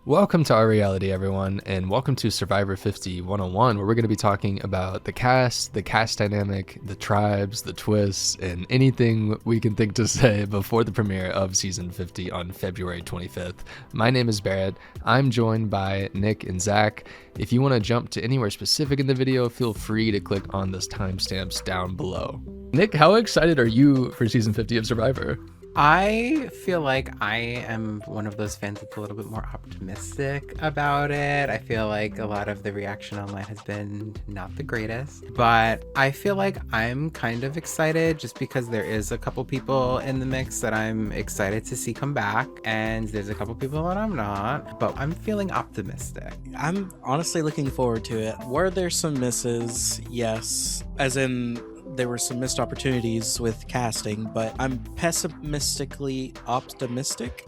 Welcome to Our Reality, everyone, and welcome to Survivor 50 101, where we're going to be talking about the cast dynamic, the tribes, the twists, and anything we can think to say before the premiere of Season 50 on February 25th. My name is Barrett. I'm joined by Nick and Zach. If you want to jump to anywhere specific in the video, feel free to click on those timestamps down below. Nick, how excited are you for Season 50 of Survivor? I feel like I am one of those fans that's a little bit more optimistic about it. I feel like a lot of the reaction online has been not the greatest, but I feel like I'm kind of excited just because there is a couple people in the mix that I'm excited to see come back, and there's a couple people that I'm not, but I'm feeling optimistic. I'm honestly looking forward to it. Were there some misses? Yes. As in, there were some missed opportunities with casting, but I'm pessimistically optimistic.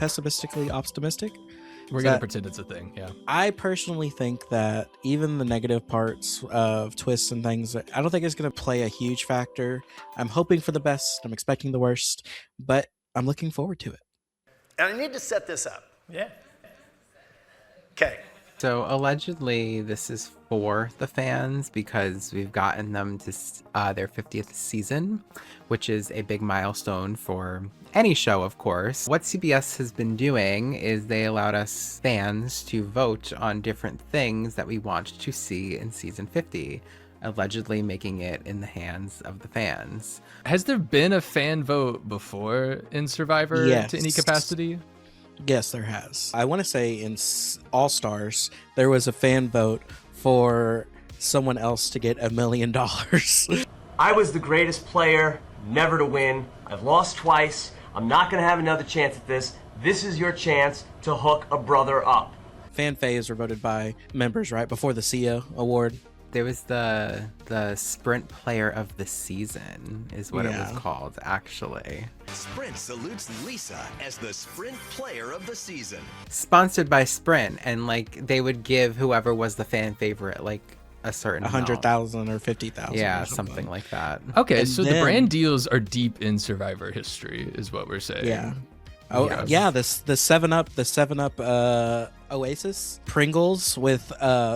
We're going to pretend it's a thing, yeah. I personally think that even the negative parts of twists and things, I don't think it's going to play a huge factor. I'm hoping for the best. I'm expecting the worst, but I'm looking forward to it. And I need to set this up. Yeah. Okay. So allegedly this is for the fans because we've gotten them to their 50th season, which is a big milestone for any show, of course. What CBS has been doing is they allowed us fans to vote on different things that we want to see in season 50, allegedly making it in the hands of the fans. Has there been a fan vote before in Survivor to any capacity? Yes, there has. I want to say in All Stars, there was a fan vote for someone else to get $1 million. I was the greatest player, never to win. I've lost twice. I'm not going to have another chance at this. This is your chance to hook a brother up. Fan faves were voted by members, right? Before the SIA award. There was the Sprint Player of the Season is what it was called, actually. Sprint salutes Lisa as the Sprint Player of the Season. Sponsored by Sprint, and like they would give whoever was the fan favorite like a certain 100,000 or 50,000. Yeah, something like that. Okay, and so the brand deals are deep in Survivor history, is what we're saying. Yeah. Oh yeah, the 7-Up Oasis Pringles with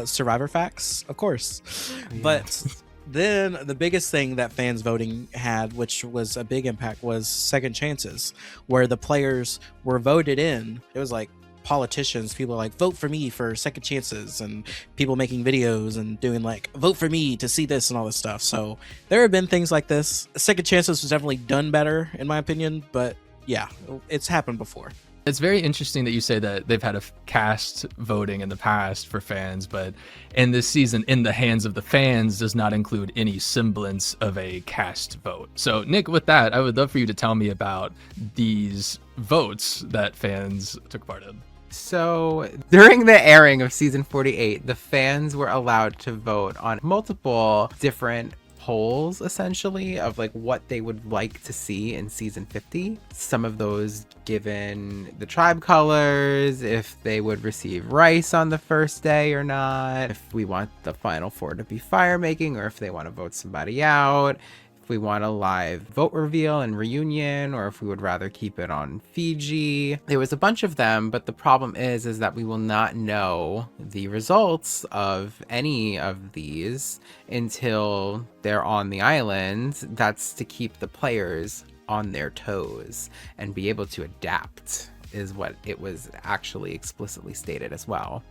Survivor facts, of course. Yeah. But then the biggest thing that fans voting had, which was a big impact, was second chances, where the players were voted in. It was like politicians, people are like, vote for me for second chances, and people making videos and doing like, vote for me to see this and all this stuff. So there have been things like this. Second chances was definitely done better in my opinion, but yeah, it's happened before. It's very interesting that you say that they've had a cast voting in the past for fans, but in this season, in the hands of the fans does not include any semblance of a cast vote. So Nick, with that, I would love for you to tell me about these votes that fans took part in. So during the airing of season 48, the fans were allowed to vote on multiple different polls, essentially, of like what they would like to see in season 50. Some of those given the tribe colors, if they would receive rice on the first day or not, if we want the final four to be fire making, or if they want to vote somebody out, if we want a live vote reveal and reunion, or if we would rather keep it on Fiji. There was a bunch of them, but the problem is that we will not know the results of any of these until they're on the island. That's to keep the players on their toes and be able to adapt, is what it was actually explicitly stated as well.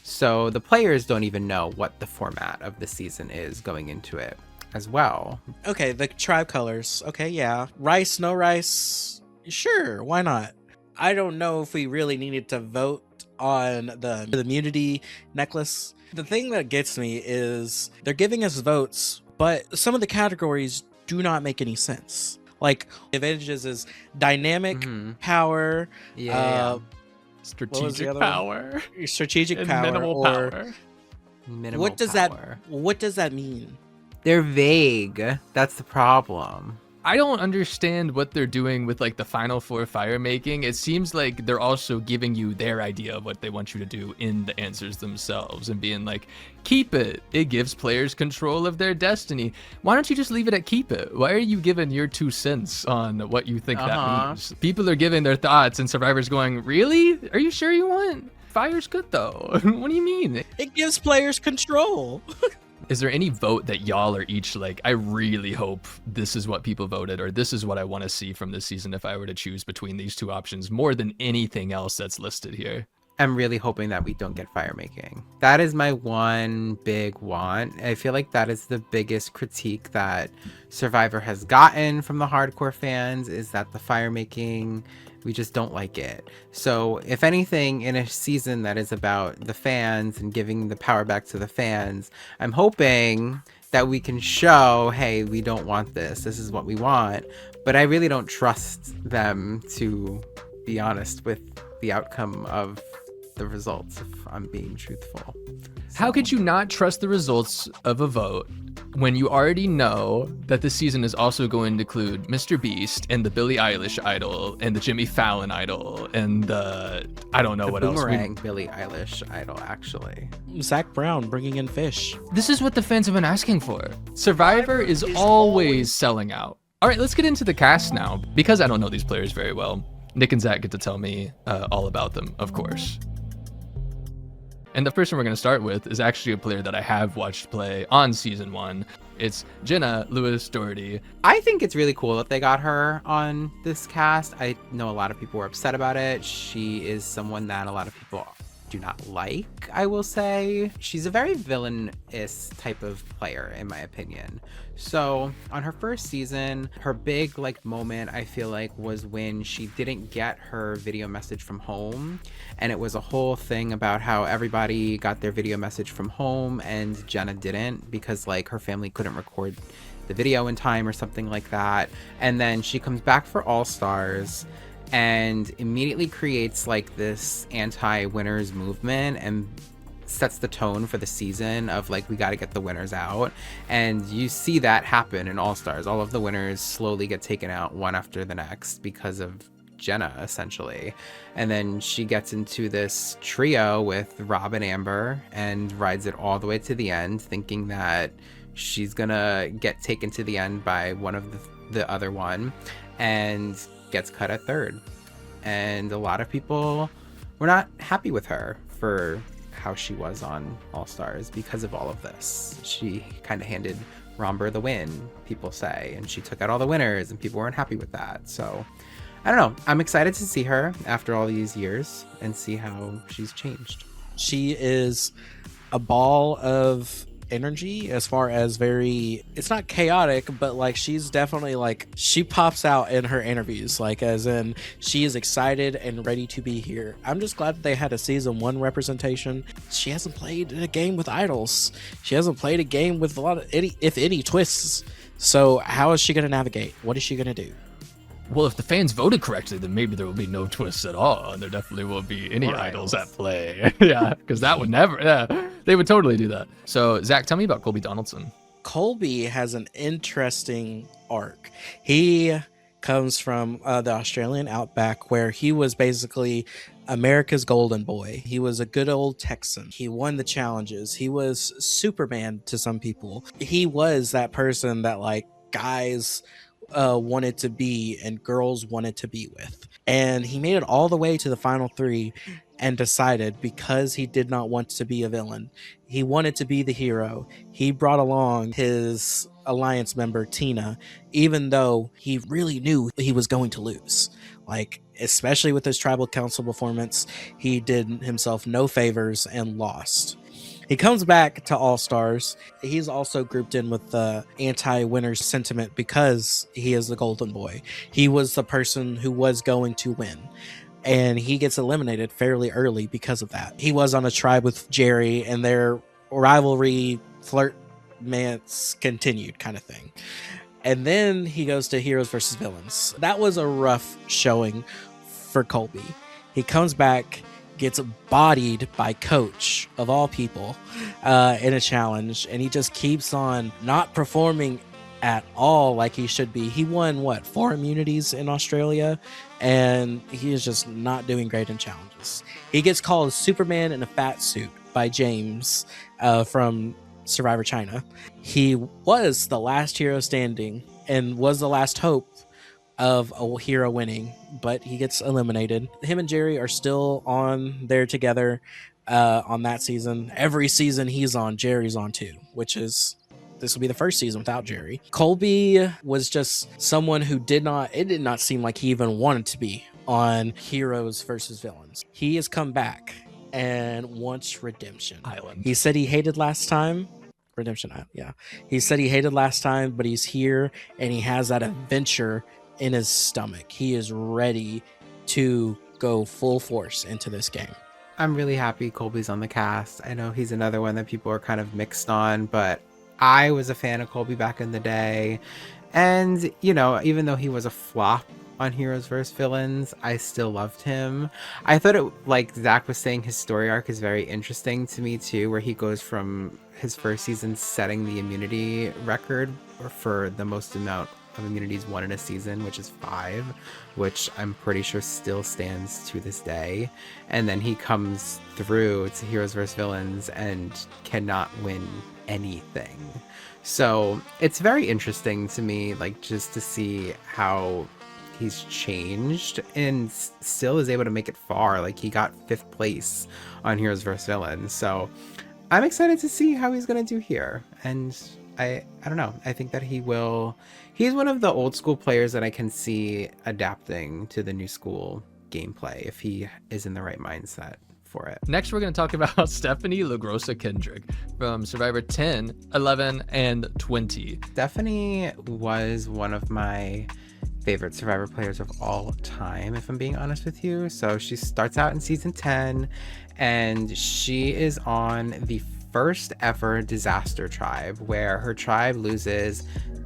So the players don't even know what the format of the season is going into it as well. Okay, the tribe colors. Okay, yeah. Rice, no rice. Sure, why not? I don't know if we really needed to vote on the immunity necklace. The thing that gets me is they're giving us votes, but some of the categories do not make any sense. Like, advantages is dynamic, power, strategic power, strategic power, minimal power. Minimal what does power. What does that mean? They're vague. That's the problem. I don't understand what they're doing with like the final four fire making. It seems like they're also giving you their idea of what they want you to do in the answers themselves and being like, keep it. It gives players control of their destiny. Why don't you just leave it at keep it? Why are you giving your 2 cents on what you think that means? People are giving their thoughts and Survivor's going, really? Are you sure you want? Fire's good though. What do you mean? It gives players control. Is there any vote that y'all are each like, I really hope this is what people voted, or this is what I want to see from this season if I were to choose between these two options more than anything else that's listed here? I'm really hoping that we don't get fire making. That is my one big want. I feel like that is the biggest critique that Survivor has gotten from the hardcore fans, is that the fire making, we just don't like it. So if anything, in a season that is about the fans and giving the power back to the fans, I'm hoping that we can show, hey, we don't want this. This is what we want. But I really don't trust them, to be honest, with the outcome of the results, if I'm being truthful. How could you not trust the results of a vote when you already know that this season is also going to include Mr. Beast and the Billie Eilish idol and the Jimmy Fallon idol and the, I don't know the what boomerang else. Billie Eilish idol, actually. Zach Brown bringing in fish. This is what the fans have been asking for. Survivor is always selling out. All right, let's get into the cast now. Because I don't know these players very well, Nick and Zach get to tell me all about them, of course. And the first one we're going to start with is actually a player that I have watched play on season 1. It's Jenna Dougherty. I think it's really cool that they got her on this cast. I know a lot of people were upset about it. She is someone that a lot of people do not like, I will say. She's a very villainous type of player, in my opinion. So on her first season, her big moment, I feel like, was when she didn't get her video message from home. And it was a whole thing about how everybody got their video message from home and Jenna didn't, because her family couldn't record the video in time or something like that. And then she comes back for All Stars and immediately creates this anti-winners movement and sets the tone for the season of we got to get the winners out. And you see that happen in All Stars. All of the winners slowly get taken out one after the next because of Jenna, essentially. And then she gets into this trio with Rob and Amber and rides it all the way to the end, thinking that she's gonna get taken to the end by one of the other one, and gets cut at third. And a lot of people were not happy with her for how she was on All Stars because of all of this. She kind of handed Romber the win, people say, and she took out all the winners, and people weren't happy with that. So I don't know. I'm excited to see her after all these years and see how she's changed. She is a ball of energy, as far as it's not chaotic, but she's definitely she pops out in her interviews, as in she is excited and ready to be here. I'm just glad that they had a season 1 representation. She hasn't played a game with idols. She hasn't played a game with a lot of any twists. So how is she going to navigate? What is she going to do? Well, if the fans voted correctly, then maybe there will be no twists at all, and there definitely won't be any idols at play. Yeah, because that would never, they would totally do that. So, Zach, tell me about Colby Donaldson. Colby has an interesting arc. He comes from the Australian outback, where he was basically America's golden boy. He was a good old Texan. He won the challenges. He was Superman to some people. He was that person that guys wanted to be and girls wanted to be with. And he made it all the way to the final 3 and decided, because he did not want to be a villain, he wanted to be the hero. He brought along his alliance member Tina, even though he really knew he was going to lose. Especially with his tribal council performance, he did himself no favors and lost. He comes back to All Stars. He's also grouped in with the anti-winners sentiment because he is the golden boy. He was the person who was going to win, and he gets eliminated fairly early because of that. He was on a tribe with Jerry, and their rivalry, flirtmance continued, kind of thing. And then he goes to Heroes versus Villains. That was a rough showing for Colby. He comes back, gets bodied by Coach, of all people, in a challenge, and he just keeps on not performing at all like he should be. He won 4 immunities in Australia, and he is just not doing great in challenges. He gets called Superman in a fat suit by James from Survivor China. He was the last hero standing and was the last hope, of a hero winning, but he gets eliminated. Him and Jerry are still on there together on that season. Every season he's on, Jerry's on too, which is, this will be the first season without Jerry. Colby was just someone who did not seem like he even wanted to be on Heroes versus Villains. He has come back and wants redemption. Island. He said he hated last time. Redemption Island, yeah. He said he hated last time, but he's here and he has that adventure in his stomach. He is ready to go full force into this game. I'm really happy Colby's on the cast. I know he's another one that people are kind of mixed on, but I was a fan of Colby back in the day. And, you know, even though he was a flop on Heroes vs. Villains, I still loved him. I thought it, like Zach was saying, his story arc is very interesting to me too, where he goes from his first season setting the immunity record for the most amount of immunities won in a season, which is 5, which I'm pretty sure still stands to this day. And then he comes through to Heroes vs. Villains and cannot win anything. So it's very interesting to me, like, just to see how he's changed and still is able to make it far. Like, he got 5th place on Heroes vs. Villains. So I'm excited to see how he's going to do here. And I don't know. I think that he's one of the old school players that I can see adapting to the new school gameplay if he is in the right mindset for it. Next, we're going to talk about Stephenie, LaGrossa, Kendrick from Survivor 10, 11, and 20. Stephenie was one of my favorite Survivor players of all time, if I'm being honest with you. So she starts out in season 10, and she is on the first ever disaster tribe, where her tribe loses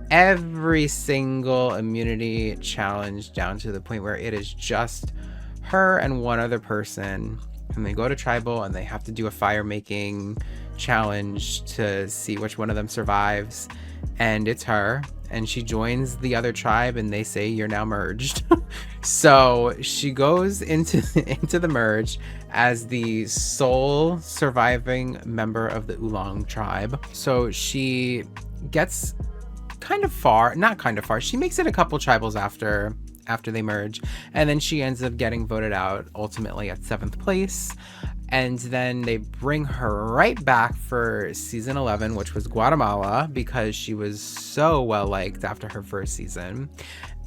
every single immunity challenge down to the point where it is just her and one other person, and they go to tribal and they have to do a fire making challenge to see which one of them survives, and it's her, and she joins the other tribe and they say, you're now merged. So she goes into the merge as the sole surviving member of the Oolong tribe. So she gets she makes it a couple tribals after they merge, and then she ends up getting voted out ultimately at 7th place. And then they bring her right back for season 11, which was Guatemala, because she was so well liked after her first season.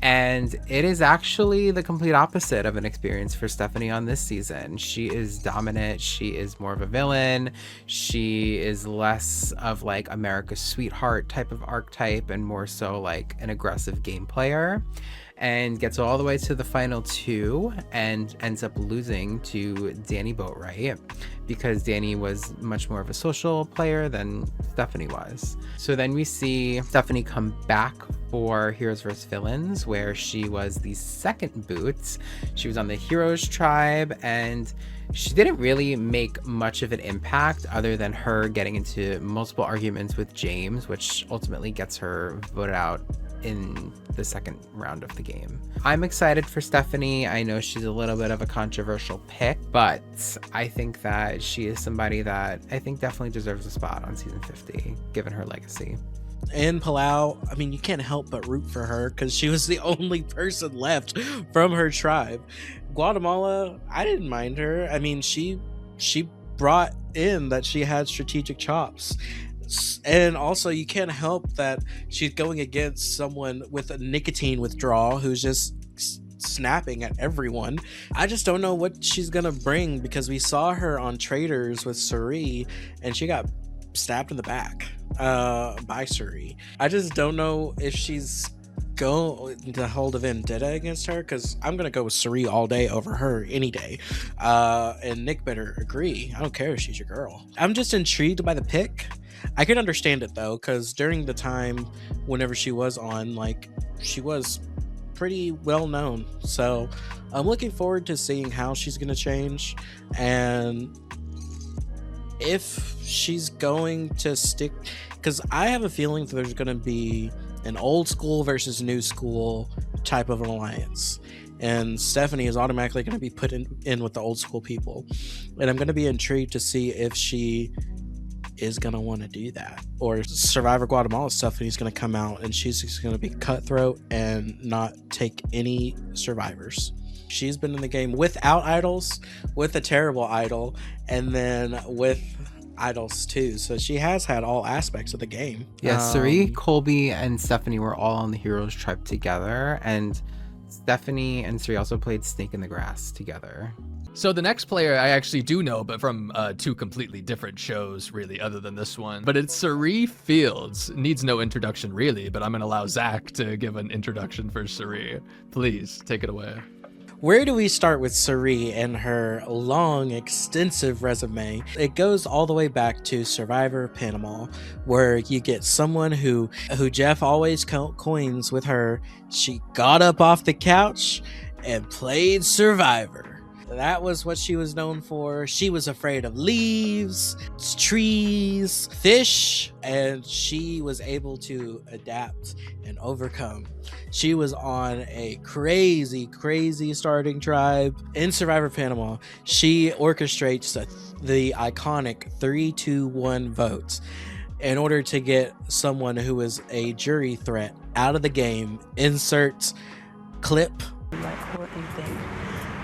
And it is actually the complete opposite of an experience for Stephenie on this season. She is dominant. She is more of a villain. She is less of like America's sweetheart type of archetype and more so like an aggressive game player, and gets all the way to the final 2 and ends up losing to Danny Boatwright, because Danny was much more of a social player than Stephenie was. So then we see Stephenie come back for Heroes vs. Villains, where she was the second boot. She was on the Heroes tribe, and she didn't really make much of an impact other than her getting into multiple arguments with James, which ultimately gets her voted out in the second round of the game. I'm excited for Stephenie. I know she's a little bit of a controversial pick, but I think that she is somebody that I think definitely deserves a spot on season 50, given her legacy. In Palau, I mean, you can't help but root for her because she was the only person left from her tribe. Guatemala, I didn't mind her. I mean, she brought in that she had strategic chops. And also, you can't help that she's going against someone with a nicotine withdrawal who's just snapping at everyone. I just don't know what she's gonna bring, because we saw her on Traders with Cirie and she got stabbed in the back by Cirie. I just don't know if she's going to hold a vendetta against her, because I'm gonna go with Cirie all day over her any day. And Nick better agree. I don't care if she's your girl. I'm just intrigued by the pick. I can understand it though, because during the time whenever she was on, like, she was pretty well known. So I'm looking forward to seeing how she's gonna change, and if she's going to stick, because I have a feeling that there's gonna be an old school versus new school type of an alliance, and Stephenie is automatically going to be put in with the old school people, and I'm going to be intrigued to see if she is going to want to do that. Or Survivor Guatemala Stephenie's going to come out and she's just going to be cutthroat and not take any survivors. She's been in the game without idols, with a terrible idol, and then with idols too. So she has had all aspects of the game. Yeah, Cirie, Colby, and Stephenie were all on the Heroes tribe together, and Stephenie and Cirie also played Snake in the Grass together. So the next player I actually do know, but from two completely different shows, really, other than this one. But it's Cirie Fields. Needs no introduction, really, but I'm going to allow Zach to give an introduction for Cirie. Please, take it away. Where do we start with Cirie and her long, extensive resume? It goes all the way back to Survivor Panama, where you get someone who Jeff always coins with her. She got up off the couch and played Survivor. That was what she was known for. She was afraid of leaves, trees, fish, and she was able to adapt and overcome. She was on a crazy starting tribe in Survivor Panama. She orchestrates the iconic 3-2-1 votes in order to get someone who is a jury threat out of the game. Insert clip. Like, what do you think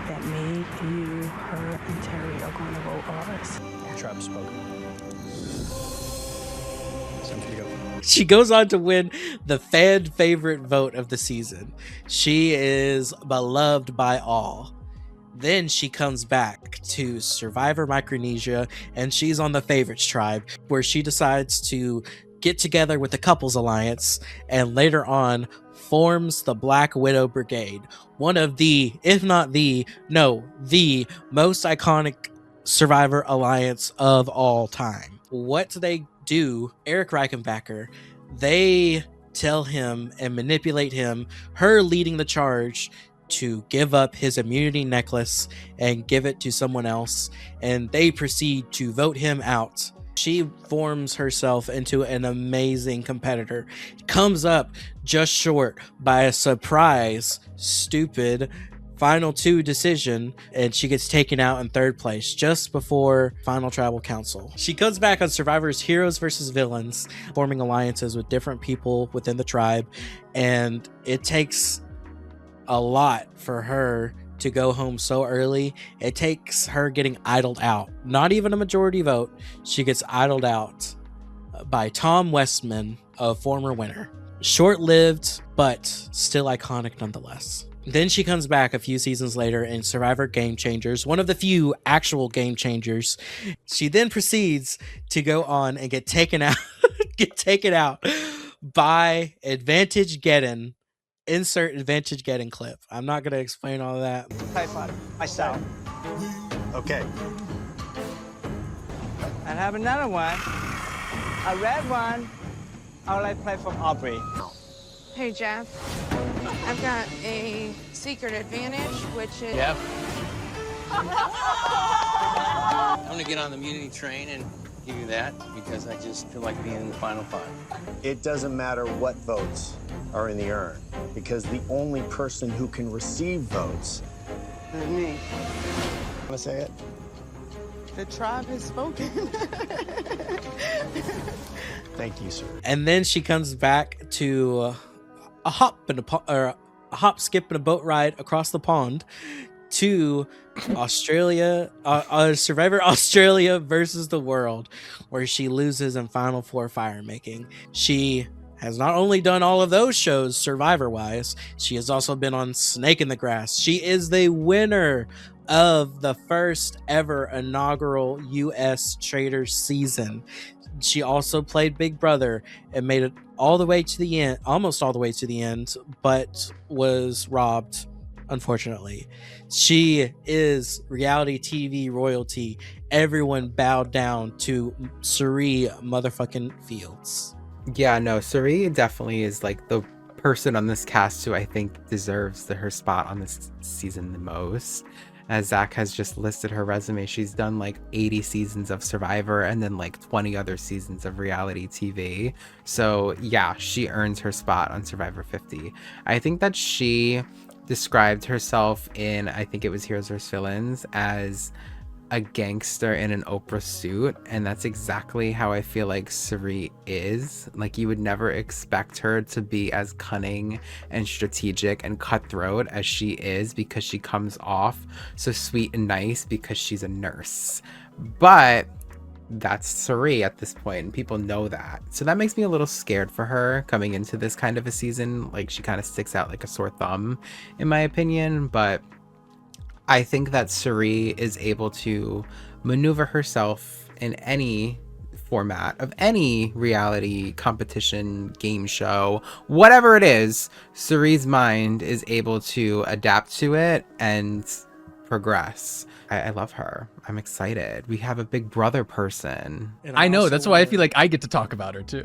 that me, you, her, and Terry are going to vote ours? Tribe spoken. Time for you to go. She goes on to win the fan favorite vote of the season. She is beloved by all. Then she comes back to Survivor Micronesia, and she's on the favorites tribe, where she decides to get together with the couples alliance, and later on forms the Black Widow Brigade, one of the, if not the most iconic Survivor alliance of all time. What they do, Eric Reichenbacker, they tell him and manipulate him, her leading the charge, to give up his immunity necklace and give it to someone else, and they proceed to vote him out. She forms herself into an amazing competitor, comes up just short by a surprise, stupid final two decision, and she gets taken out in third place just before Final Tribal Council. She comes back on Survivor's Heroes versus Villains, forming alliances with different people within the tribe, and it takes a lot for her to go home so early. It takes her getting idled out. Not even a majority vote. She gets idled out by Tom Westman, a former winner. Short-lived, but still iconic nonetheless. Then she comes back a few seasons later in Survivor Game Changers, one of the few actual game changers. She then proceeds to go on and get taken out by Advantage Geddon. Insert Advantage Geddon clip. I'm not going to explain all of that. Play for myself. Okay. I have another one. A red one. I would like to play from Aubrey. Hey, Jeff. I've got a secret advantage, which is... Yep. I'm going to get on the immunity train and give you that because I just feel like being in the final five. It doesn't matter what votes are in the urn, because the only person who can receive votes is me. Want to say it? The tribe has spoken. Thank you, sir. And then she comes back to a hop, skip, and a boat ride across the pond to Australia, Survivor Australia versus the World, where she loses in Final Four fire making. She has not only done all of those shows Survivor-wise, she has also been on Snake in the Grass. She is the winner of the first ever inaugural U.S. Trader season. She also played Big Brother and made it all the way to the end, almost all the way to the end, but was robbed, unfortunately. She is reality TV royalty. Everyone bowed down to Cirie motherfucking Fields. Yeah, no, Cirie definitely is like the person on this cast who I think deserves her spot on this season the most. As Zach has just listed her resume, she's done like 80 seasons of Survivor and then like 20 other seasons of reality TV. So yeah, she earns her spot on Survivor 50. I think that she described herself in, I think it was Heroes vs. Villains, as a gangster in an Oprah suit, and that's exactly how I feel like Cirie is. Like, you would never expect her to be as cunning and strategic and cutthroat as she is, because she comes off so sweet and nice because she's a nurse. But that's Cirie at this point, and people know that. So that makes me a little scared for her coming into this kind of a season. Like, she kind of sticks out like a sore thumb, in my opinion, but I think that Cirie is able to maneuver herself in any format of any reality competition, game show, whatever it is. Cirie's mind is able to adapt to it and progress. I love her. I'm excited. We have a big brother person. I know. That's why I feel like I get to talk about her too.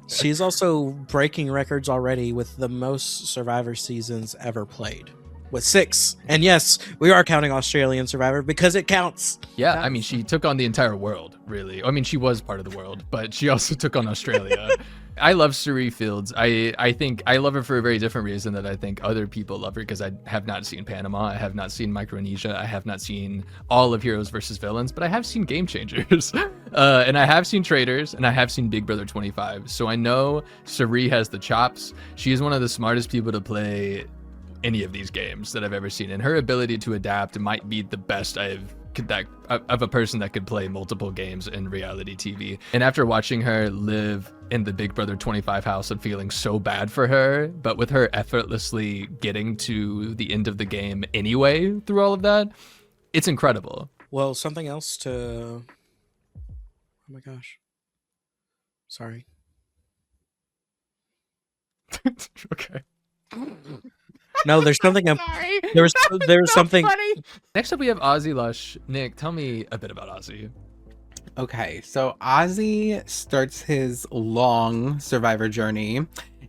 She's also breaking records already with the most Survivor seasons ever played, with 6. And yes, we are counting Australian Survivor because it counts. Yeah, I mean, she took on the entire world, really. I mean, she was part of the world, but she also took on Australia. I love Cirie Fields. I think I love her for a very different reason that I think other people love her, because I have not seen Panama, I have not seen Micronesia, I have not seen all of Heroes versus Villains, but I have seen Game Changers, and I have seen Traitors, and I have seen Big Brother 25. So I know Cirie has the chops. She is one of the smartest people to play any of these games that I've ever seen, and her ability to adapt might be the best of a person that could play multiple games in reality TV. And after watching her live in the Big Brother 25 house and feeling so bad for her, but with her effortlessly getting to the end of the game anyway through all of that, it's incredible. Well, something else to... Oh my gosh. Sorry. Okay. No, there's something. There's something. Funny. Next up, we have Ozzy Lusth. Nick, tell me a bit about Ozzy. Okay, so Ozzy starts his long Survivor journey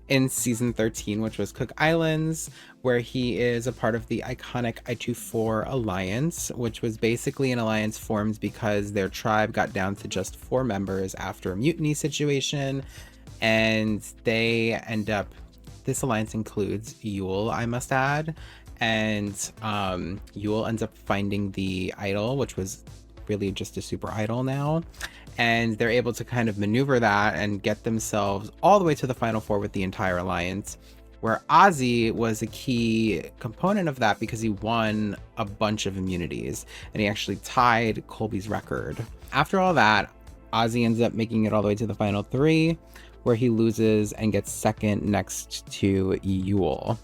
in season 13, which was Cook Islands, where he is a part of the iconic I-24 Alliance, which was basically an alliance formed because their tribe got down to just 4 members after a mutiny situation, and they end up... This alliance includes Yule, I must add, and Yule ends up finding the idol, which was really just a super idol now, and they're able to kind of maneuver that and get themselves all the way to the final 4 with the entire alliance, where Ozzy was a key component of that because he won a bunch of immunities, and he actually tied Colby's record. After all that, Ozzy ends up making it all the way to the final 3, where he loses and gets second next to Yule.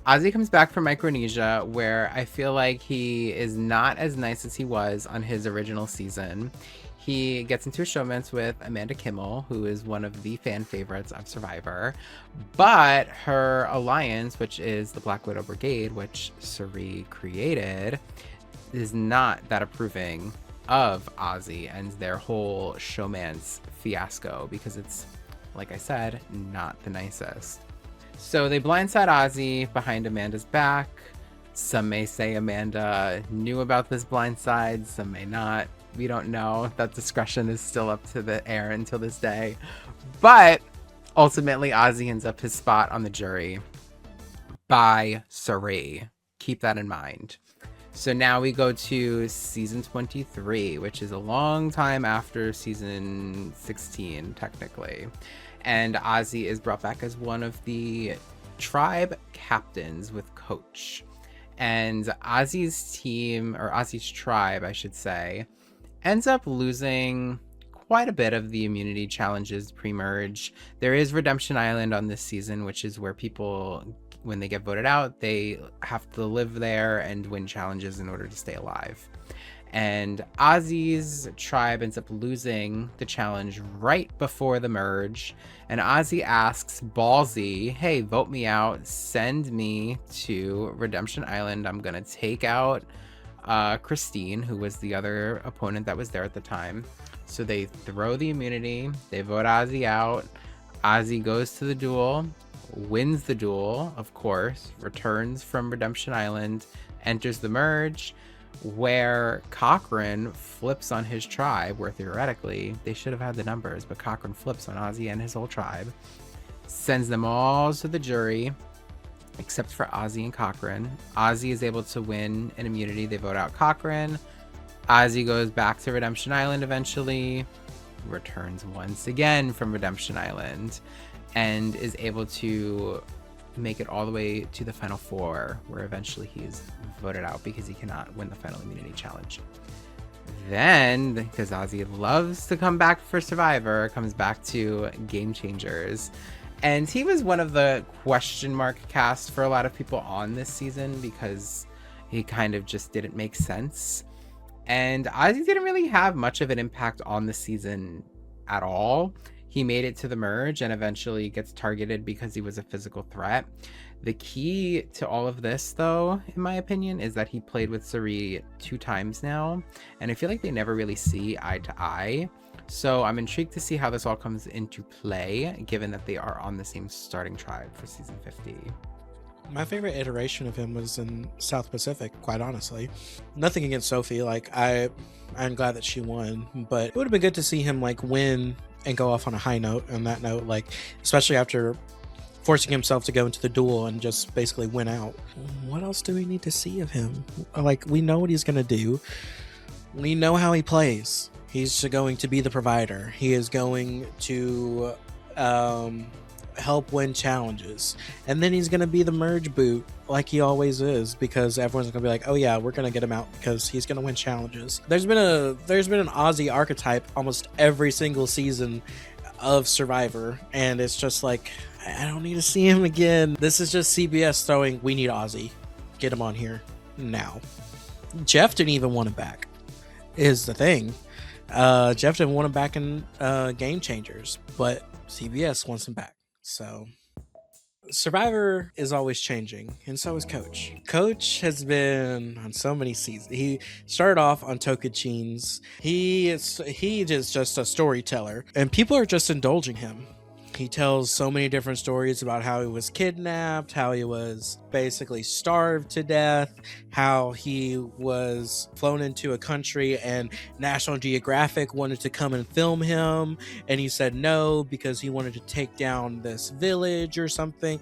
Ozzy comes back from Micronesia, where I feel like he is not as nice as he was on his original season. He gets into a showmance with Amanda Kimmel, who is one of the fan favorites of Survivor. But her alliance, which is the Black Widow Brigade, which Cirie created, is not that approving of Ozzy and their whole showmance fiasco, because it's, like I said, not the nicest. So they blindside Ozzy behind Amanda's back. Some may say Amanda knew about this blindside, some may not. We don't know. That discretion is still up to the air until this day. But ultimately, Ozzy ends up his spot on the jury by Cirie. Keep that in mind. So now we go to season 23, which is a long time after season 16, technically. And Ozzy is brought back as one of the tribe captains with Coach. And Ozzy's team, or Ozzy's tribe, I should say, ends up losing quite a bit of the immunity challenges pre-merge. There is Redemption Island on this season, which is where people, when they get voted out, they have to live there and win challenges in order to stay alive. And Ozzy's tribe ends up losing the challenge right before the merge. And Ozzy asks Ballsy, hey, vote me out. Send me to Redemption Island. I'm going to take out Christine, who was the other opponent that was there at the time. So they throw the immunity. They vote Ozzy out. Ozzy goes to the duel, wins the duel, of course, returns from Redemption Island, enters the merge, where Cochran flips on his tribe, where theoretically they should have had the numbers, but Cochran flips on Ozzy and his whole tribe, sends them all to the jury, except for Ozzy and Cochran. Ozzy is able to win an immunity. They vote out Cochran. Ozzy goes back to Redemption Island eventually, returns once again from Redemption Island, and is able to make it all the way to the Final Four, where eventually he is voted out because he cannot win the Final Immunity Challenge. Then, because Ozzy loves to come back for Survivor, comes back to Game Changers. And he was one of the question mark cast for a lot of people on this season because he kind of just didn't make sense. And Ozzy didn't really have much of an impact on the season at all. He made it to the merge and eventually gets targeted because he was a physical threat. The key to all of this, though, in my opinion, is that he played with Cirie 2 times now. And I feel like they never really see eye to eye. So I'm intrigued to see how this all comes into play, given that they are on the same starting tribe for season 50. My favorite iteration of him was in South Pacific, quite honestly. Nothing against Sophie, like I'm glad that she won, but it would have been good to see him like win and go off on a high note. On that note, like especially after forcing himself to go into the duel and just basically win out. What else do we need to see of him? Like, we know what he's gonna do. We know how he plays. He's going to be the provider. He is going to help win challenges, and then he's going to be the merge boot like he always is, because everyone's going to be like, oh yeah, we're going to get him out because he's going to win challenges. There's been an Ozzy archetype almost every single season of Survivor, and it's just like, I don't need to see him again. This is just CBS throwing, we need Ozzy, get him on here now. Jeff didn't even want him back, is the thing. Jeff didn't want him back in Game Changers, but CBS wants him back. So Survivor is always changing, and so is Coach. Coach has been on so many seasons. He started off on Tocantins. He is just a storyteller, and people are just indulging him. He tells so many different stories about how he was kidnapped, how he was basically starved to death, how he was flown into a country and National Geographic wanted to come and film him, and he said no because he wanted to take down this village or something.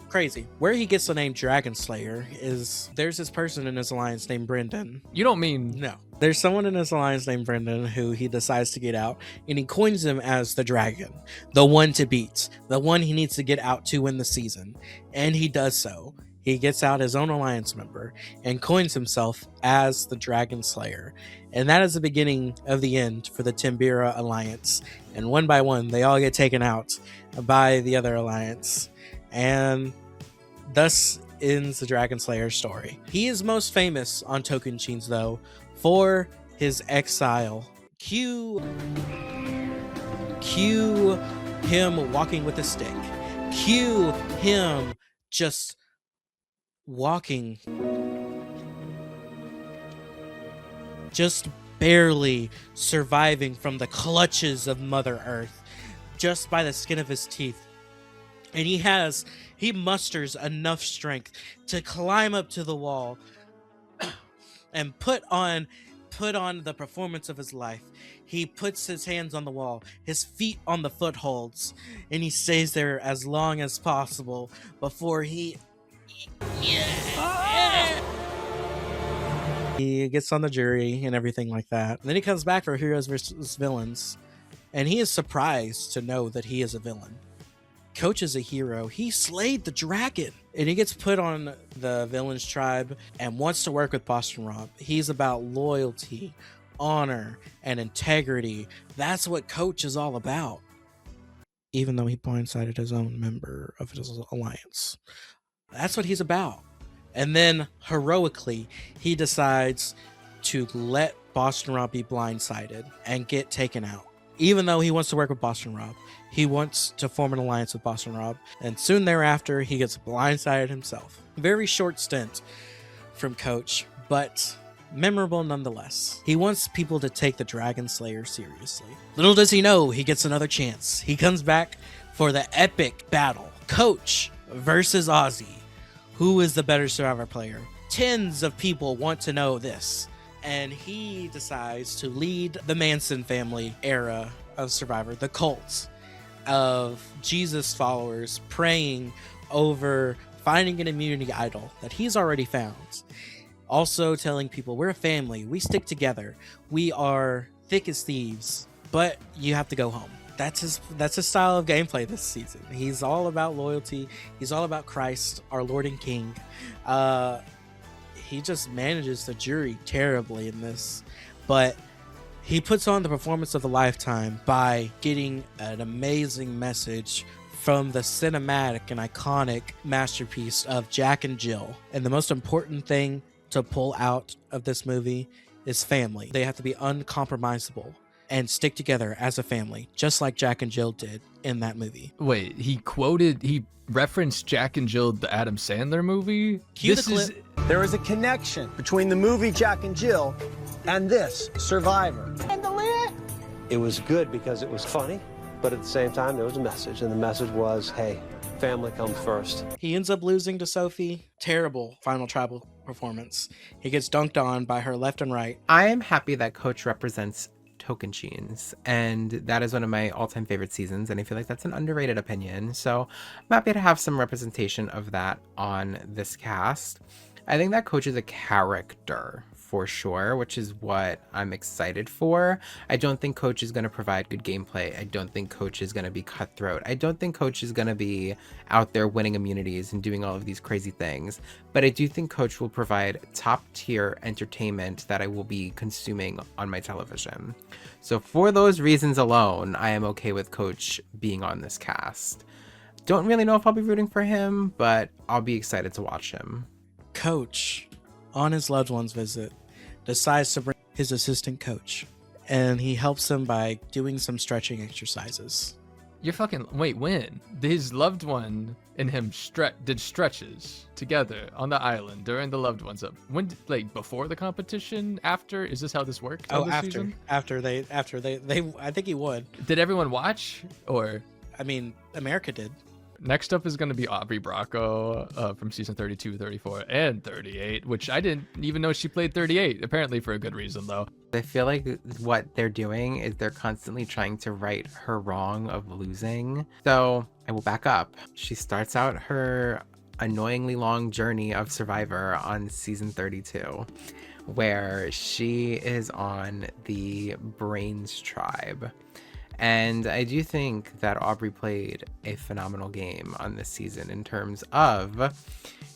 Crazy. Where he gets the name Dragon Slayer is there's this person in his alliance named Brendan. You don't mean... No. There's someone in his alliance named Brendan who he decides to get out, and he coins him as the dragon, the one to beat, the one he needs to get out to win the season. And he does so. He gets out his own alliance member and coins himself as the Dragon Slayer. And that is the beginning of the end for the Timbira alliance. And one by one, they all get taken out by the other alliance. And thus ends the Dragon Slayer story. He is most famous on Tocantins, though, for his exile. Cue him walking with a stick. Cue him just walking, just barely surviving from the clutches of Mother Earth, just by the skin of his teeth. And he musters enough strength to climb up to the wall and put on the performance of his life. He puts his hands on the wall, his feet on the footholds, and he stays there as long as possible before he gets on the jury and everything like that. And then he comes back for Heroes versus Villains, and he is surprised to know that he is a villain. Coach is a hero. He slayed the dragon, and he gets put on the villains tribe and wants to work with Boston Rob. He's about loyalty, honor, and integrity. That's what Coach is all about, even though he blindsided his own member of his alliance. That's what he's about. And then heroically, he decides to let Boston Rob be blindsided and get taken out. Even though he wants to work with Boston Rob, he wants to form an alliance with Boston Rob, and soon thereafter, he gets blindsided himself. Very short stint from Coach, but memorable nonetheless. He wants people to take the Dragon Slayer seriously. Little does he know, he gets another chance. He comes back for the epic battle. Coach versus Ozzy. Who is the better Survivor player? Tens of people want to know this. And he decides to lead the Manson family era of Survivor, the cult of Jesus followers praying over finding an immunity idol that he's already found. Also telling people we're a family, we stick together, we are thick as thieves, but you have to go home. That's his style of gameplay this season. He's all about loyalty. He's all about Christ, our Lord and King. He just manages the jury terribly in this, but he puts on the performance of a lifetime by getting an amazing message from the cinematic and iconic masterpiece of Jack and Jill. And the most important thing to pull out of this movie is family. They have to be uncompromisable and stick together as a family, just like Jack and Jill did in that movie. Wait, he referenced Jack and Jill, the Adam Sandler movie? Cue the clip. There is a connection between the movie Jack and Jill and this, Survivor. It was good because it was funny, but at the same time, there was a message, and the message was, hey, family comes first. He ends up losing to Sophie. Terrible final tribal performance. He gets dunked on by her left and right. I am happy that Coach represents Tocantins, and that is one of my all-time favorite seasons, and I feel like that's an underrated opinion, so I'm happy to have some representation of that on this cast. I think that Coach is a character for sure, which is what I'm excited for. I don't think Coach is going to provide good gameplay. I don't think Coach is going to be cutthroat. I don't think Coach is going to be out there winning immunities and doing all of these crazy things. But I do think Coach will provide top tier entertainment that I will be consuming on my television. So for those reasons alone, I am okay with Coach being on this cast. Don't really know if I'll be rooting for him, but I'll be excited to watch him. Coach, on his loved one's visit, decides to bring his assistant coach, and he helps him by doing some stretching exercises. You're fucking... Wait, when? His loved one and him did stretches together on the island during the loved one's up. When, like, before the competition? After? Is this how this worked? Oh, after they, I think he won. Did everyone watch? Or... I mean, America did. Next up is going to be Aubrey Bracco from season 32, 34, and 38, which I didn't even know she played 38, apparently for a good reason, though. I feel like what they're doing is they're constantly trying to right her wrong of losing. So I will back up. She starts out her annoyingly long journey of Survivor on season 32, where she is on the Brains tribe. And I do think that Aubrey played a phenomenal game on this season in terms of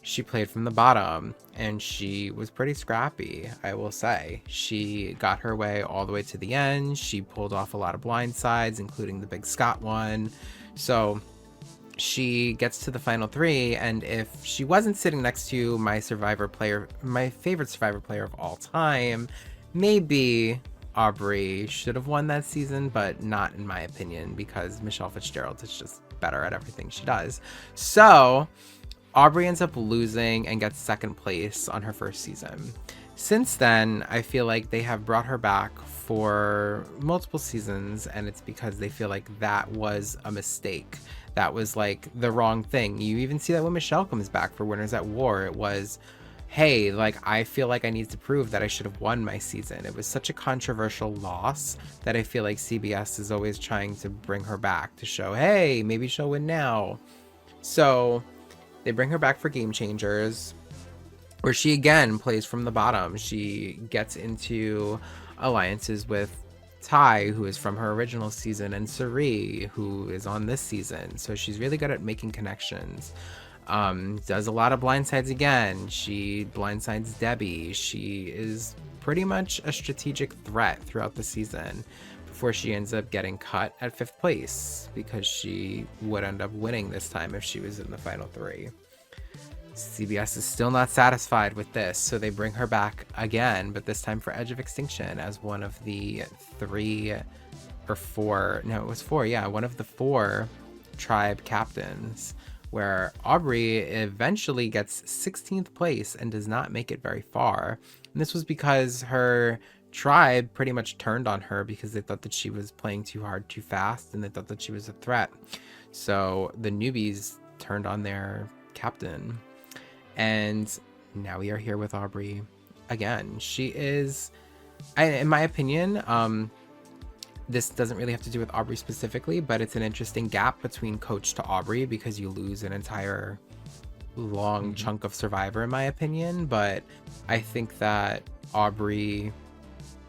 she played from the bottom and she was pretty scrappy, I will say. She got her way all the way to the end. She pulled off a lot of blind sides, including the Big Scott one. So she gets to the final three, and if she wasn't sitting next to my favorite Survivor player of all time, maybe Aubrey should have won that season, but not in my opinion, because Michelle Fitzgerald is just better at everything she does. So Aubrey ends up losing and gets second place on her first season. Since then, I feel like they have brought her back for multiple seasons, and it's because they feel like that was a mistake. That was like the wrong thing. You even see that when Michelle comes back for Winners at War, it was, hey, like, I feel like I need to prove that I should have won my season. It was such a controversial loss that I feel like CBS is always trying to bring her back to show, hey, maybe she'll win now. So they bring her back for Game Changers, where she again plays from the bottom. She gets into alliances with Ty, who is from her original season, and Cirie, who is on this season. So she's really good at making connections. Does a lot of blindsides again. She blindsides Debbie. She is pretty much a strategic threat throughout the season before she ends up getting cut at 5th place, because she would end up winning this time if she was in the final three. CBS is still not satisfied with this, so they bring her back again, but this time for Edge of Extinction as one of the one of the 4 tribe captains, where Aubrey eventually gets 16th place and does not make it very far. And this was because her tribe pretty much turned on her because they thought that she was playing too hard, too fast, and they thought that she was a threat. So the newbies turned on their captain. And now we are here with Aubrey again. She is, in my opinion, this doesn't really have to do with Aubrey specifically, but it's an interesting gap between Coach to Aubrey, because you lose an entire long chunk of Survivor in my opinion, but I think that Aubrey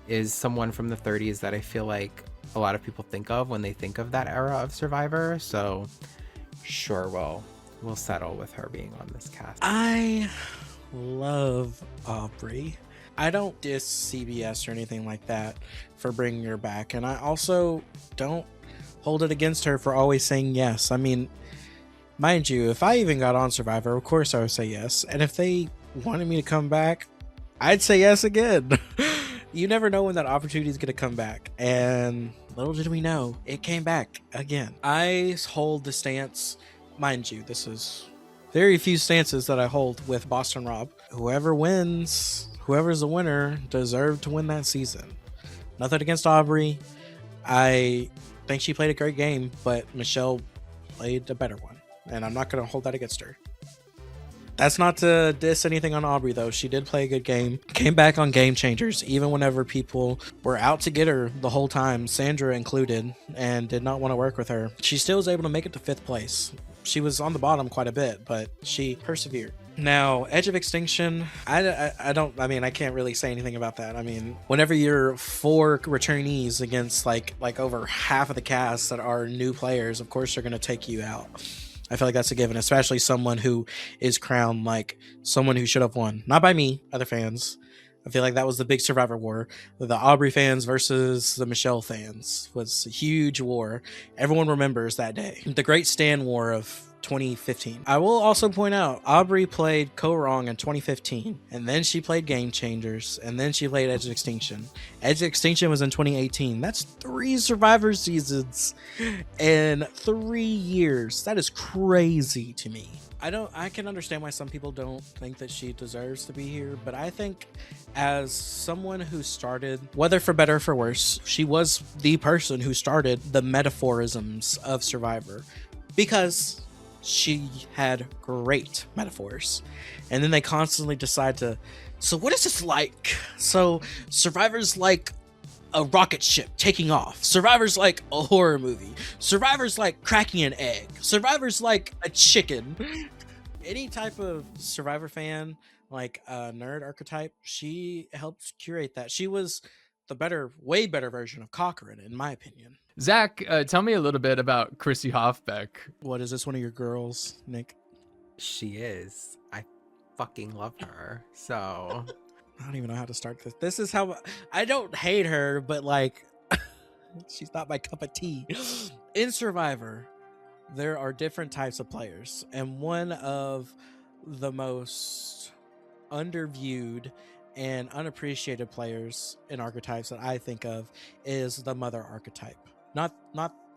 is someone from the 30s that I feel like a lot of people think of when they think of that era of Survivor. So sure, we'll settle with her being on this cast. I love Aubrey. I don't diss CBS or anything like that for bringing her back, and I also don't hold it against her for always saying yes. I mean, mind you, if I even got on Survivor, of course I would say yes, and if they wanted me to come back, I'd say yes again. You never know when that opportunity is going to come back, and little did we know, it came back again. I hold the stance, mind you, this is very few stances that I hold with Boston Rob. Whoever wins, whoever's the winner, deserved to win that season. Nothing against Aubrey. I think she played a great game, but Michelle played a better one, and I'm not going to hold that against her. That's not to diss anything on Aubrey, though. She did play a good game. Came back on Game Changers, even whenever people were out to get her the whole time, Sandra included, and did not want to work with her. She still was able to make it to 5th place. She was on the bottom quite a bit, but she persevered. Now, Edge of Extinction, I can't really say anything about that. I mean, whenever you're 4 returnees against like over half of the cast that are new players, of course they're going to take you out. I feel like that's a given, especially someone who is crowned like someone who should have won. Not by me, other fans. I feel like that was the big Survivor war. The Aubrey fans versus the Michelle fans was a huge war. Everyone remembers that day. The Great Stan War of 2015. I will also point out, Aubrey played Co Wrong in 2015, and then she played Game Changers, and then she played Edge of Extinction. Edge of Extinction was in 2018. That's 3 Survivor seasons in 3 years. That is crazy to me. I can understand why some people don't think that she deserves to be here, but I think as someone who started, whether for better or for worse, she was the person who started the metaphorisms of Survivor, because she had great metaphors. And then they constantly decide to, so what is this like? So Survivor's like a rocket ship taking off. Survivor's like a horror movie. Survivor's like cracking an egg. Survivor's like a chicken. Any type of Survivor fan, like a nerd archetype, she helped curate that. She was the way better version of Cochran, in my opinion. Zach, tell me a little bit about Chrissy Hofbeck. What, is this one of your girls, Nick? She is. I fucking love her. So I don't even know how to start this. This is how I don't hate her, but like she's not my cup of tea. In Survivor, there are different types of players, and one of the most underviewed and unappreciated players in archetypes that I think of is the mother archetype. Not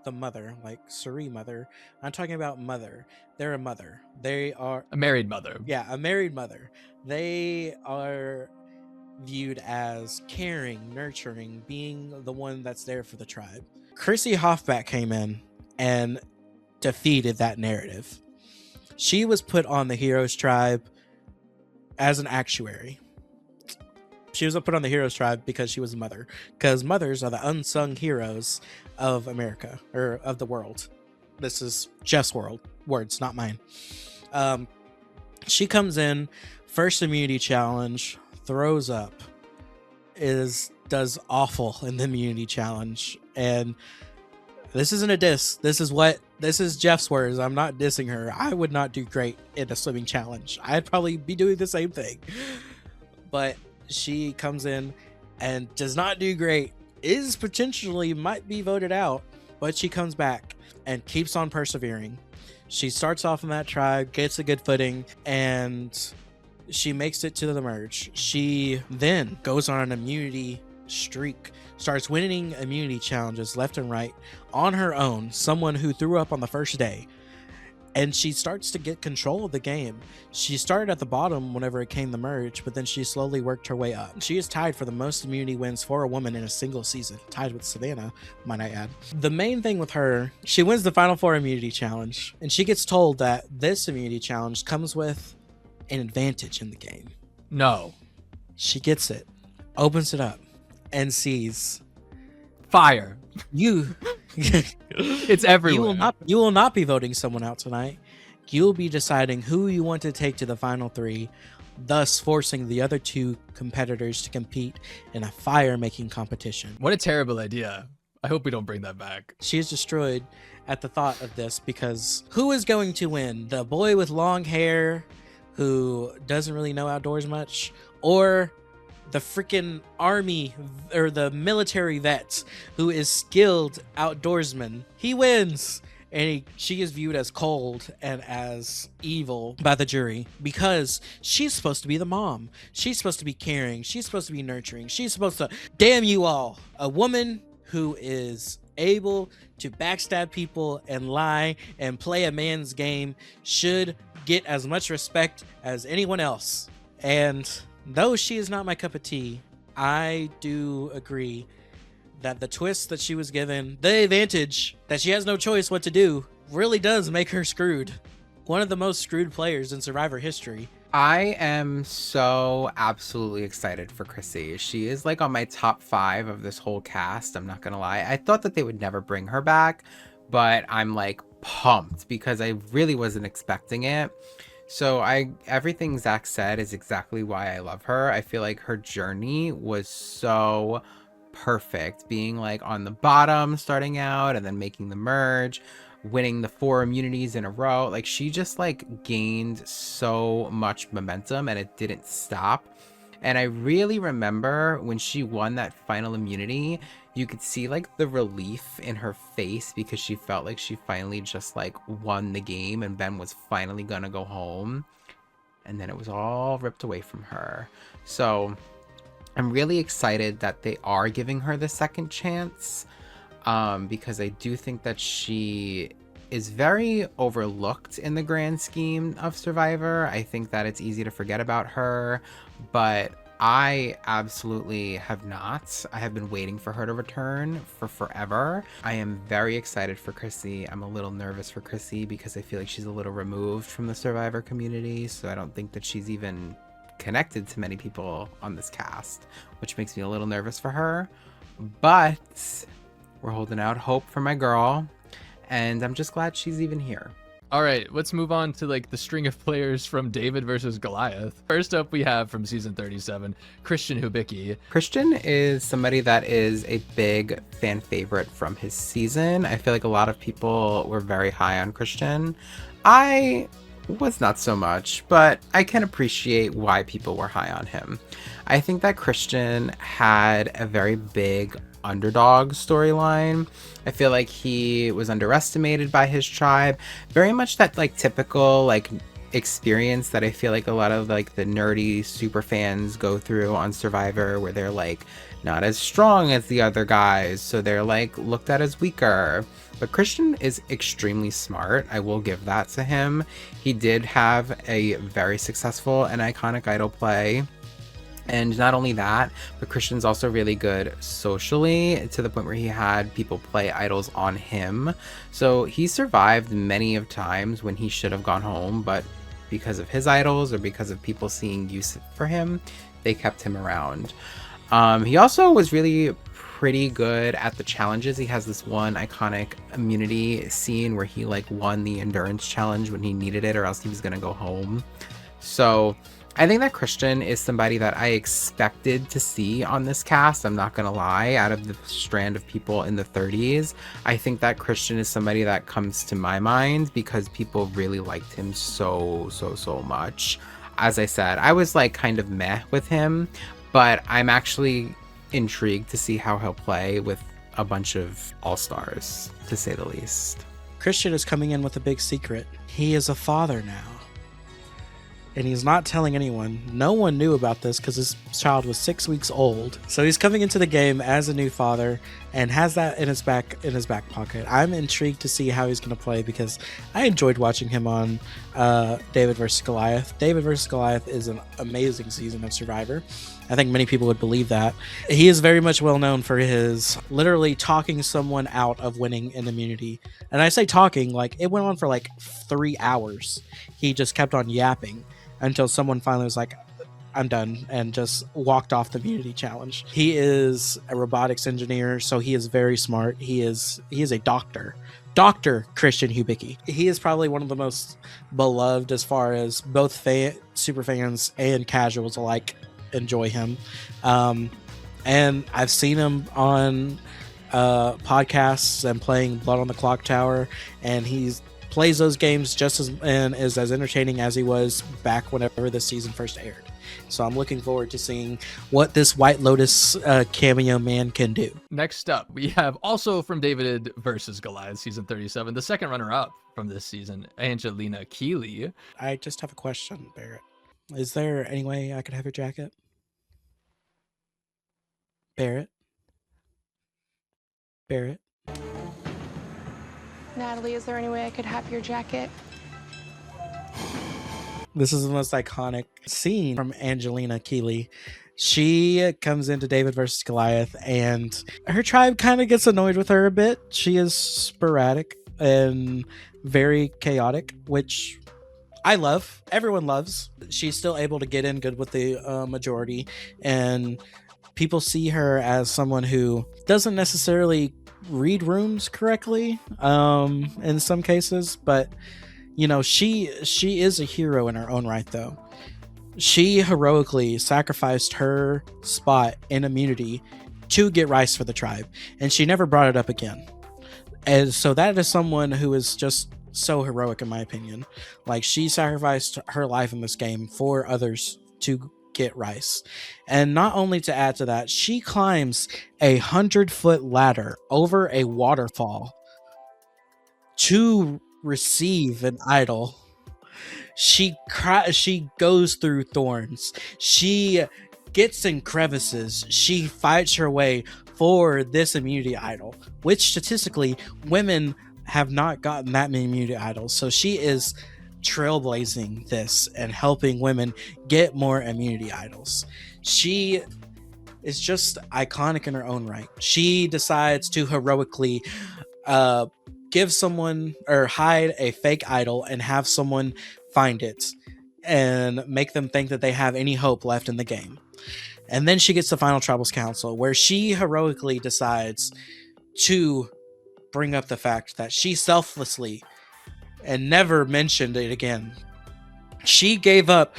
the mother, like Cirie mother. I'm talking about mother. They're a mother. They are a married mother. Yeah, a married mother. They are viewed as caring, nurturing, being the one that's there for the tribe. Chrissy Hofbeck came in and defeated that narrative. She was put on the Heroes Tribe as an actuary. She was put on the Heroes Tribe because she was a mother. Because mothers are the unsung heroes of America, or of the world. This is Jeff's words, not mine. She comes in, first immunity challenge, throws up, does awful in the immunity challenge, and this isn't a diss. This is Jeff's words. I'm not dissing her. I would not do great in a swimming challenge. I'd probably be doing the same thing. But she comes in and does not do great. Might be voted out, but she comes back and keeps on persevering. She starts off in that tribe, gets a good footing, and she makes it to the merge. She then goes on an immunity streak, starts winning immunity challenges left and right on her own, someone who threw up on the first day, and she starts to get control of the game. She started at the bottom whenever it came the merge, but then she slowly worked her way up. She is tied for the most immunity wins for a woman in a single season, tied with Savannah, might I add. The main thing with her, she wins the Final Four immunity challenge, and she gets told that this immunity challenge comes with an advantage in the game. No. She gets it, opens it up, and sees fire. You It's everywhere. You will not be voting someone out tonight. you'll be deciding who you want to take to the final 3, thus forcing the other 2 competitors to compete in a fire-making competition. What a terrible idea. I hope we don't bring that back. She is destroyed at the thought of this, because who is going to win? The boy with long hair who doesn't really know outdoors much, or the freaking army or the military vet who is skilled outdoorsman? He wins. And she is viewed as cold and as evil by the jury because she's supposed to be the mom. She's supposed to be caring. She's supposed to be nurturing. She's supposed to, damn you all, a woman who is able to backstab people and lie and play a man's game should get as much respect as anyone else. And though she is not my cup of tea, I do agree that the twist that she was given, the advantage that she has no choice what to do, really does make her screwed. One of the most screwed players in Survivor history. I am so absolutely excited for Chrissy. She is like on my top 5 of this whole cast. I'm not gonna lie. I thought that they would never bring her back, but I'm like pumped because I really wasn't expecting it. So everything Zach said is exactly why I love her. I feel like her journey was so perfect, being like on the bottom starting out and then making the merge, winning the 4 immunities in a row. Like she just like gained so much momentum and it didn't stop. And I really remember when she won that final immunity, you could see like the relief in her face because she felt like she finally just like won the game and Ben was finally gonna go home. And then it was all ripped away from her. So I'm really excited that they are giving her the second chance, because I do think that she is very overlooked in the grand scheme of Survivor. I think that it's easy to forget about her, but I absolutely have not. I have been waiting for her to return for forever. I am very excited for Chrissy. I'm a little nervous for Chrissy because I feel like she's a little removed from the Survivor community, so I don't think that she's even connected to many people on this cast, which makes me a little nervous for her. But we're holding out hope for my girl, and I'm just glad she's even here. All right, let's move on to like the string of players from David versus Goliath. First up, we have from season 37, Christian Hubicki. Christian is somebody that is a big fan favorite from his season. I feel like a lot of people were very high on Christian. I was not so much, but I can appreciate why people were high on him. I think that Christian had a very big underdog storyline. I feel like he was underestimated by his tribe. Very much that like typical like experience that I feel like a lot of like the nerdy super fans go through on Survivor, where they're like not as strong as the other guys, so they're like looked at as weaker. But Christian is extremely smart. I will give that to him. He did have a very successful and iconic idol play. And not only that, but Christian's also really good socially, to the point where he had people play idols on him. So he survived many of times when he should have gone home, but because of his idols or because of people seeing use for him, they kept him around. He also was really pretty good at the challenges. He has this one iconic immunity scene where he like won the endurance challenge when he needed it, or else he was gonna go home. So I think that Christian is somebody that I expected to see on this cast. I'm not gonna lie, out of the strand of people in the 30s, I think that Christian is somebody that comes to my mind because people really liked him so much. As I said, I was like kind of meh with him, but I'm actually intrigued to see how he'll play with a bunch of all-stars, to say the least. Christian is coming in with a big secret. He is a father now. And he's not telling anyone. No one knew about this because his child was 6 weeks old. So he's coming into the game as a new father and has that in his back pocket. I'm intrigued to see how he's going to play because I enjoyed watching him on David vs. Goliath. David vs. Goliath is an amazing season of Survivor. I think many people would believe that. He is very much well known for his literally talking someone out of winning an immunity. And I say talking, like it went on for like 3 hours. He just kept on yapping until someone finally was like, I'm done, and just walked off the immunity challenge. He is a robotics engineer, so he is very smart. He is a doctor. Dr. Christian Hubicki. He is probably one of the most beloved as far as both super fans and casuals alike enjoy him. And I've seen him on podcasts and playing Blood on the Clock Tower, and he's plays those games just as and is as entertaining as he was back whenever this season first aired. So I'm looking forward to seeing what this White Lotus cameo man can do. Next up, we have also from David versus Goliath, season 37, the second runner-up from this season, Angelina Keeley. I just have a question, Barrett. Is there any way I could have your jacket? Barrett? Natalie, is there any way I could have your jacket? This is the most iconic scene from Angelina Keeley. She comes into David versus Goliath, and her tribe kind of gets annoyed with her a bit. She is sporadic and very chaotic, which I love. Everyone loves. She's still able to get in good with the majority, and people see her as someone who doesn't necessarily read rooms correctly in some cases, but you know, she is a hero in her own right, though. She heroically sacrificed her spot in immunity to get rice for the tribe, and she never brought it up again. And so that is someone who is just so heroic, in my opinion. Like, she sacrificed her life in this game for others to get rice. And not only to add to that, she climbs a 100-foot ladder over a waterfall to receive an idol. She goes through thorns. She gets in crevices. She fights her way for this immunity idol, which statistically women have not gotten that many immunity idols. So she is trailblazing this and helping women get more immunity idols. She is just iconic in her own right. She decides to heroically give someone or hide a fake idol and have someone find it and make them think that they have any hope left in the game. And then she gets the final Tribals Council, where she heroically decides to bring up the fact that she selflessly, and never mentioned it again, she gave up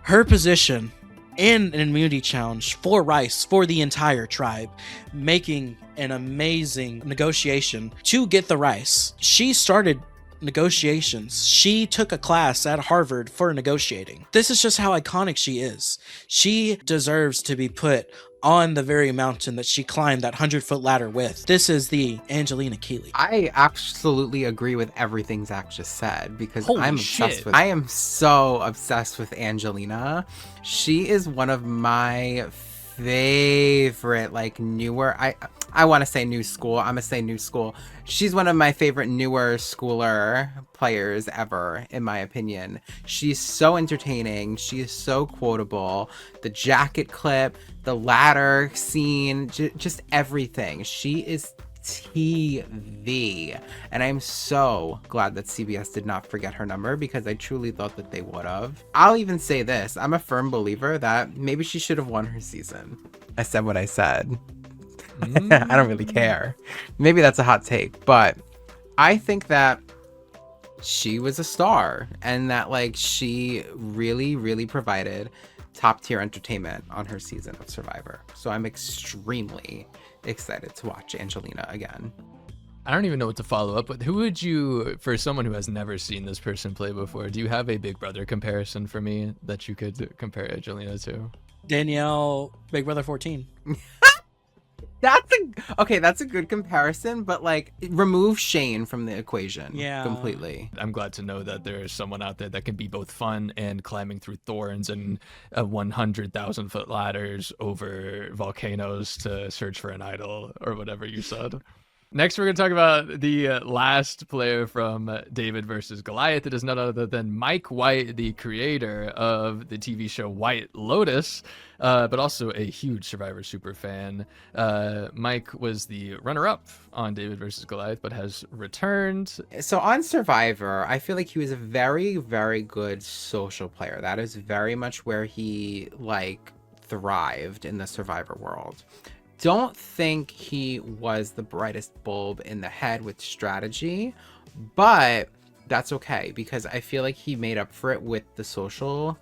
her position in an immunity challenge for rice for the entire tribe, making an amazing negotiation to get the rice. She started negotiations. She took a class at Harvard for negotiating. This is just how iconic she is. She deserves to be put on the very mountain that she climbed that 100-foot ladder with. This is the Angelina Keeley. I absolutely agree with everything Zach just said, because Holy I am so obsessed with Angelina. She is one of my favorite, like, newer, I want to say new school. I'm going to say new school. She's one of my favorite newer schooler players ever, in my opinion. She's so entertaining. She is so quotable. The jacket clip, the ladder scene, just everything. She is TV. And I'm so glad that CBS did not forget her number, because I truly thought that they would have. I'll even say this. I'm a firm believer that maybe she should have won her season. I said what I said. I don't really care. Maybe that's a hot take, but I think that she was a star, and that, like, she really, really provided top tier entertainment on her season of Survivor. So I'm extremely excited to watch Angelina again. I don't even know what to follow up with. Who would you, for someone who has never seen this person play before, do you have a Big Brother comparison for me that you could compare Angelina to? Danielle, Big Brother 14. That's a good comparison, but, like, remove Shane from the equation. Yeah, completely. I'm glad to know that there is someone out there that can be both fun and climbing through thorns and 100,000-foot ladders over volcanoes to search for an idol, or whatever you said. Next, we're going to talk about the last player from David versus Goliath. It is none other than Mike White, the creator of the TV show White Lotus, but also a huge Survivor super fan. Mike was the runner-up on David versus Goliath, but has returned. So on Survivor, I feel like he was a very, very good social player. That is very much where he thrived in the Survivor world. Don't think he was the brightest bulb in the head with strategy, but that's okay because I feel like he made up for it with the social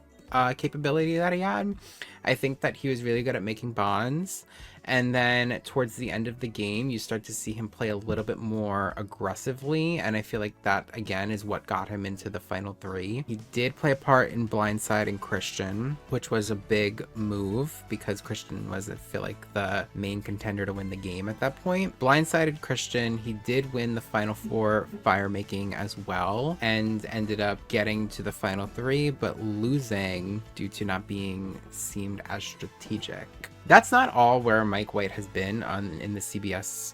capability that he had. I think that he was really good at making bonds. And then towards the end of the game, you start to see him play a little bit more aggressively. And I feel like that, again, is what got him into the final 3. He did play a part in blindsiding Christian, which was a big move because Christian was, I feel like, the main contender to win the game at that point. Blindsided Christian, he did win the final 4 fire making as well and ended up getting to the final 3, but losing due to not being seemed as strategic. That's not all where Mike White has been in the CBS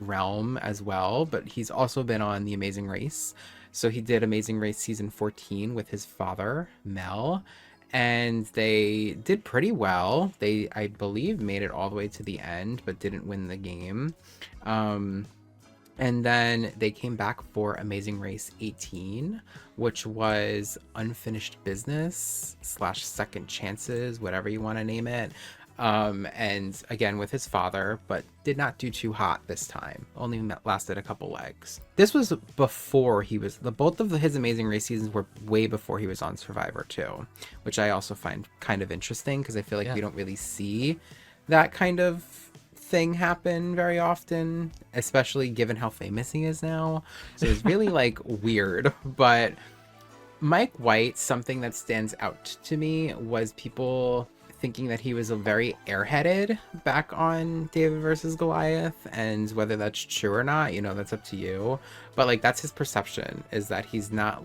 realm as well, but he's also been on The Amazing Race. So he did Amazing Race season 14 with his father, Mel, and they did pretty well. They, I believe, made it all the way to the end, but didn't win the game. And then they came back for Amazing Race 18, which was Unfinished Business / Second Chances, whatever you want to name it. And again with his father, but did not do too hot this time. Only lasted a couple legs. This was before he was, both of his Amazing Race seasons were way before he was on Survivor too, which I also find kind of interesting because I feel like we don't really see that kind of thing happen very often, especially given how famous he is now. So it's really weird. But Mike White, something that stands out to me was people thinking that he was a very airheaded back on David versus Goliath, and whether that's true or not, that's up to you. But that's his perception, is that he's not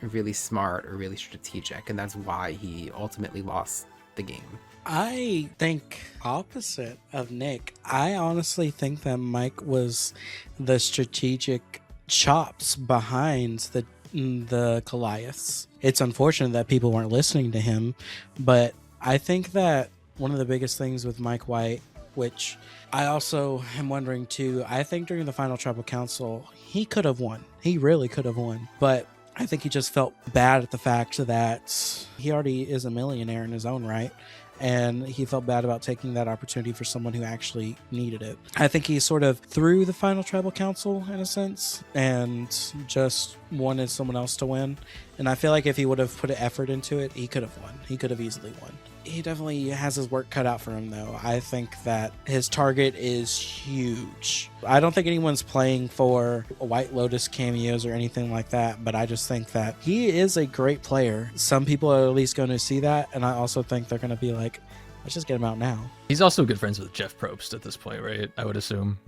really smart or really strategic, and that's why he ultimately lost the game. I think opposite of Nick. I honestly think that Mike was the strategic chops behind the Goliaths. It's unfortunate that people weren't listening to him, but I think that one of the biggest things with Mike White, which I also am wondering too, I think during the final tribal council, he could have won. He really could have won. But I think he just felt bad at the fact that he already is a millionaire in his own right. And he felt bad about taking that opportunity for someone who actually needed it. I think he sort of threw the final tribal council in a sense and just wanted someone else to win. And I feel like if he would have put an effort into it, he could have won. He could have easily won. He definitely has his work cut out for him, though. I think that his target is huge. I don't think anyone's playing for White Lotus cameos or anything like that, but I just think that he is a great player. Some people are at least going to see that, and I also think they're going to be like, let's just get him out now. He's also good friends with Jeff Probst at this point, right? I would assume.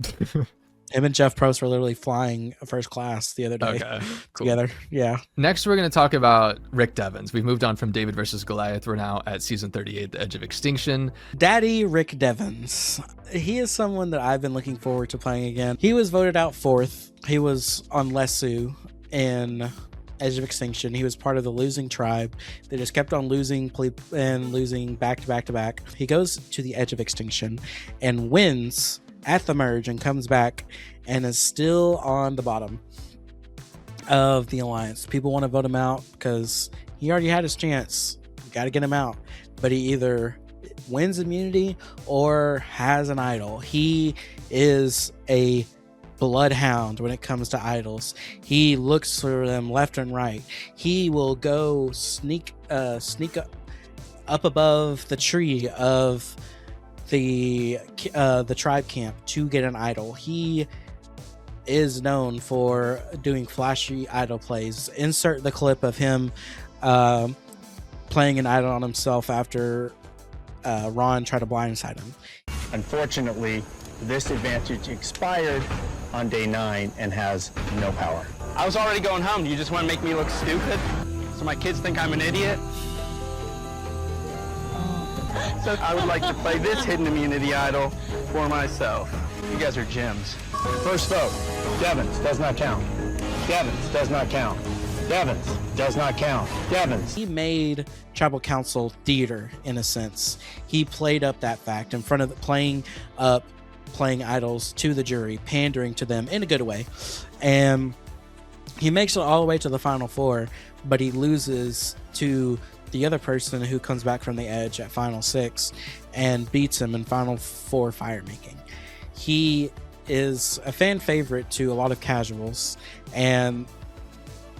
Him and Jeff Probst were literally flying first class the other day together. Yeah. Next, we're going to talk about Rick Devens. We've moved on from David versus Goliath. We're now at season 38, The Edge of Extinction. Daddy Rick Devens. He is someone that I've been looking forward to playing again. He was voted out 4th. He was on Lesu in Edge of Extinction. He was part of the losing tribe. They just kept on losing and losing back to back to back. He goes to the Edge of Extinction and wins at the merge and comes back and is still on the bottom of the alliance. People want to vote him out because he already had his chance. You got to get him out. But he either wins immunity or has an idol. He is a bloodhound when it comes to idols. He looks for them left and right. He will go sneak up above the tree of the tribe camp to get an idol. He is known for doing flashy idol plays. Insert the clip of him playing an idol on himself after Ron tried to blindside him. Unfortunately, this advantage expired on day 9 and has no power. I was already going home. Do you just want to make me look stupid? So my kids think I'm an idiot? So I would like to play this hidden immunity idol for myself. You guys are gems. First vote, Devens, does not count. Devens, does not count. Devens, does not count. Devens. He made tribal council theater, in a sense. He played up that fact in front of playing idols to the jury, pandering to them in a good way. And he makes it all the way to the final four, but he loses to the other person who comes back from the edge at final six and beats him in final four fire making. He is a fan favorite to a lot of casuals, and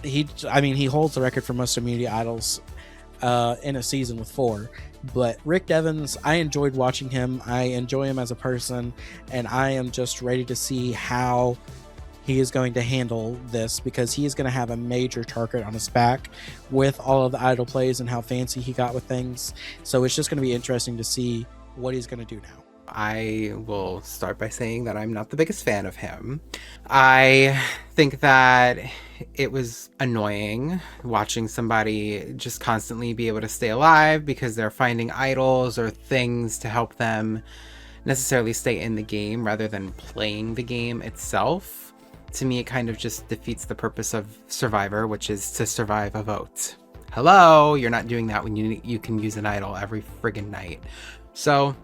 he holds the record for most immunity idols in a season with 4. But Rick Devens, I enjoyed watching him. I enjoy him as a person, and I am just ready to see how he is going to handle this, because he is going to have a major target on his back with all of the idol plays and how fancy he got with things. So it's just going to be interesting to see what he's going to do now. I will start by saying that I'm not the biggest fan of him. I think that it was annoying watching somebody just constantly be able to stay alive because they're finding idols or things to help them necessarily stay in the game rather than playing the game itself. To me, it kind of just defeats the purpose of Survivor, which is to survive a vote. Hello, you're not doing that when you can use an idol every friggin' night. So,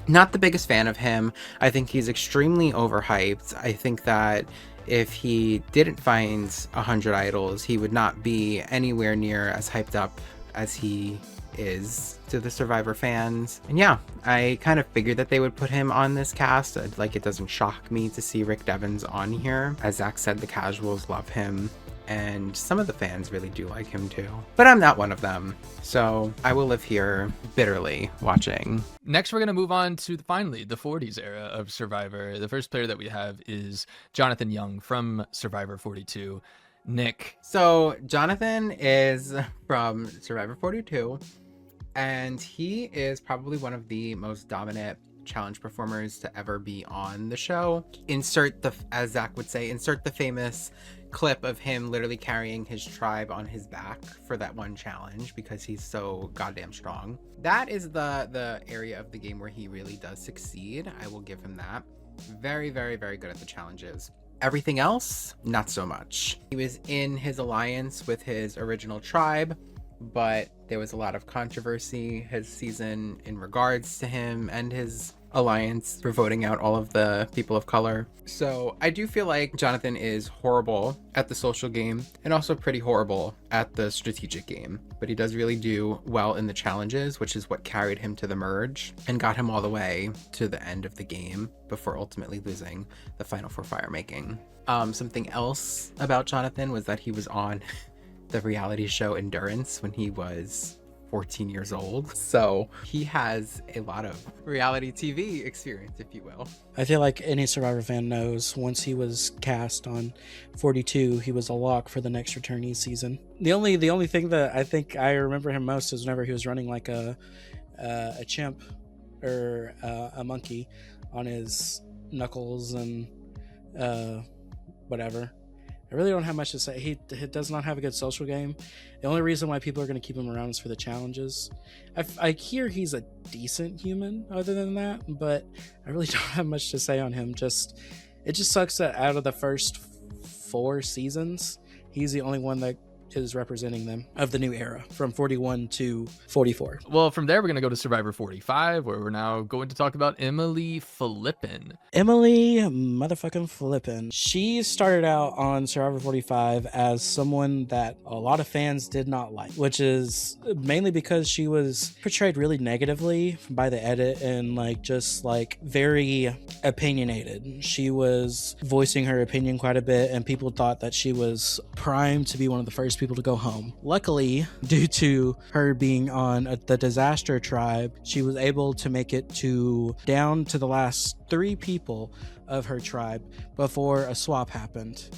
not the biggest fan of him. I think he's extremely overhyped. I think that if he didn't find 100 idols, he would not be anywhere near as hyped up as he is to the Survivor fans. And yeah, I kind of figured that they would put him on this cast. Like, it doesn't shock me to see Rick Devens on here. As Zach said, the casuals love him, and some of the fans really do like him too. But I'm not one of them, so I will live here bitterly watching. Next, we're going to move on to finally the 40s era of Survivor. The first player that we have is Jonathan Young from Survivor 42. Nick. So Jonathan is from Survivor 42, and he is probably one of the most dominant challenge performers to ever be on the show. Insert the, as Zach would say, insert the famous clip of him literally carrying his tribe on his back for that one challenge because he's so goddamn strong. That is the area of the game where he really does succeed. I will give him that. Very, very, very good at the challenges. Everything else, not so much. He was in his alliance with his original tribe, but there was a lot of controversy his season in regards to him and his alliance for voting out all of the people of color. So I do feel like Jonathan is horrible at the social game and also pretty horrible at the strategic game, but he does really do well in the challenges, which is what carried him to the merge and got him all the way to the end of the game before ultimately losing the final four fire making. Something else about Jonathan was that he was on the reality show Endurance when he was 14 years old. So he has a lot of reality TV experience, if you will. I feel like any Survivor fan knows once he was cast on 42, he was a lock for the next returnee season. The only thing that I think I remember him most is whenever he was running like a chimp or a monkey on his knuckles and whatever. I really don't have much to say. He does not have a good social game. The only reason why people are going to keep him around is for the challenges. I hear he's a decent human other than that, but I really don't have much to say on him. It just sucks that out of the first 4 seasons, he's the only one that is representing them of the new era from 41 to 44. Well, from there, we're going to go to Survivor 45, where we're now going to talk about Emily Flippen. Emily motherfucking Flippen. She started out on Survivor 45 as someone that a lot of fans did not like, which is mainly because she was portrayed really negatively by the edit and just very opinionated. She was voicing her opinion quite a bit, and people thought that she was primed to be one of the first people to go home. Luckily, due to her being on the disaster tribe, she was able to make it down to the last 3 people of her tribe before a swap happened.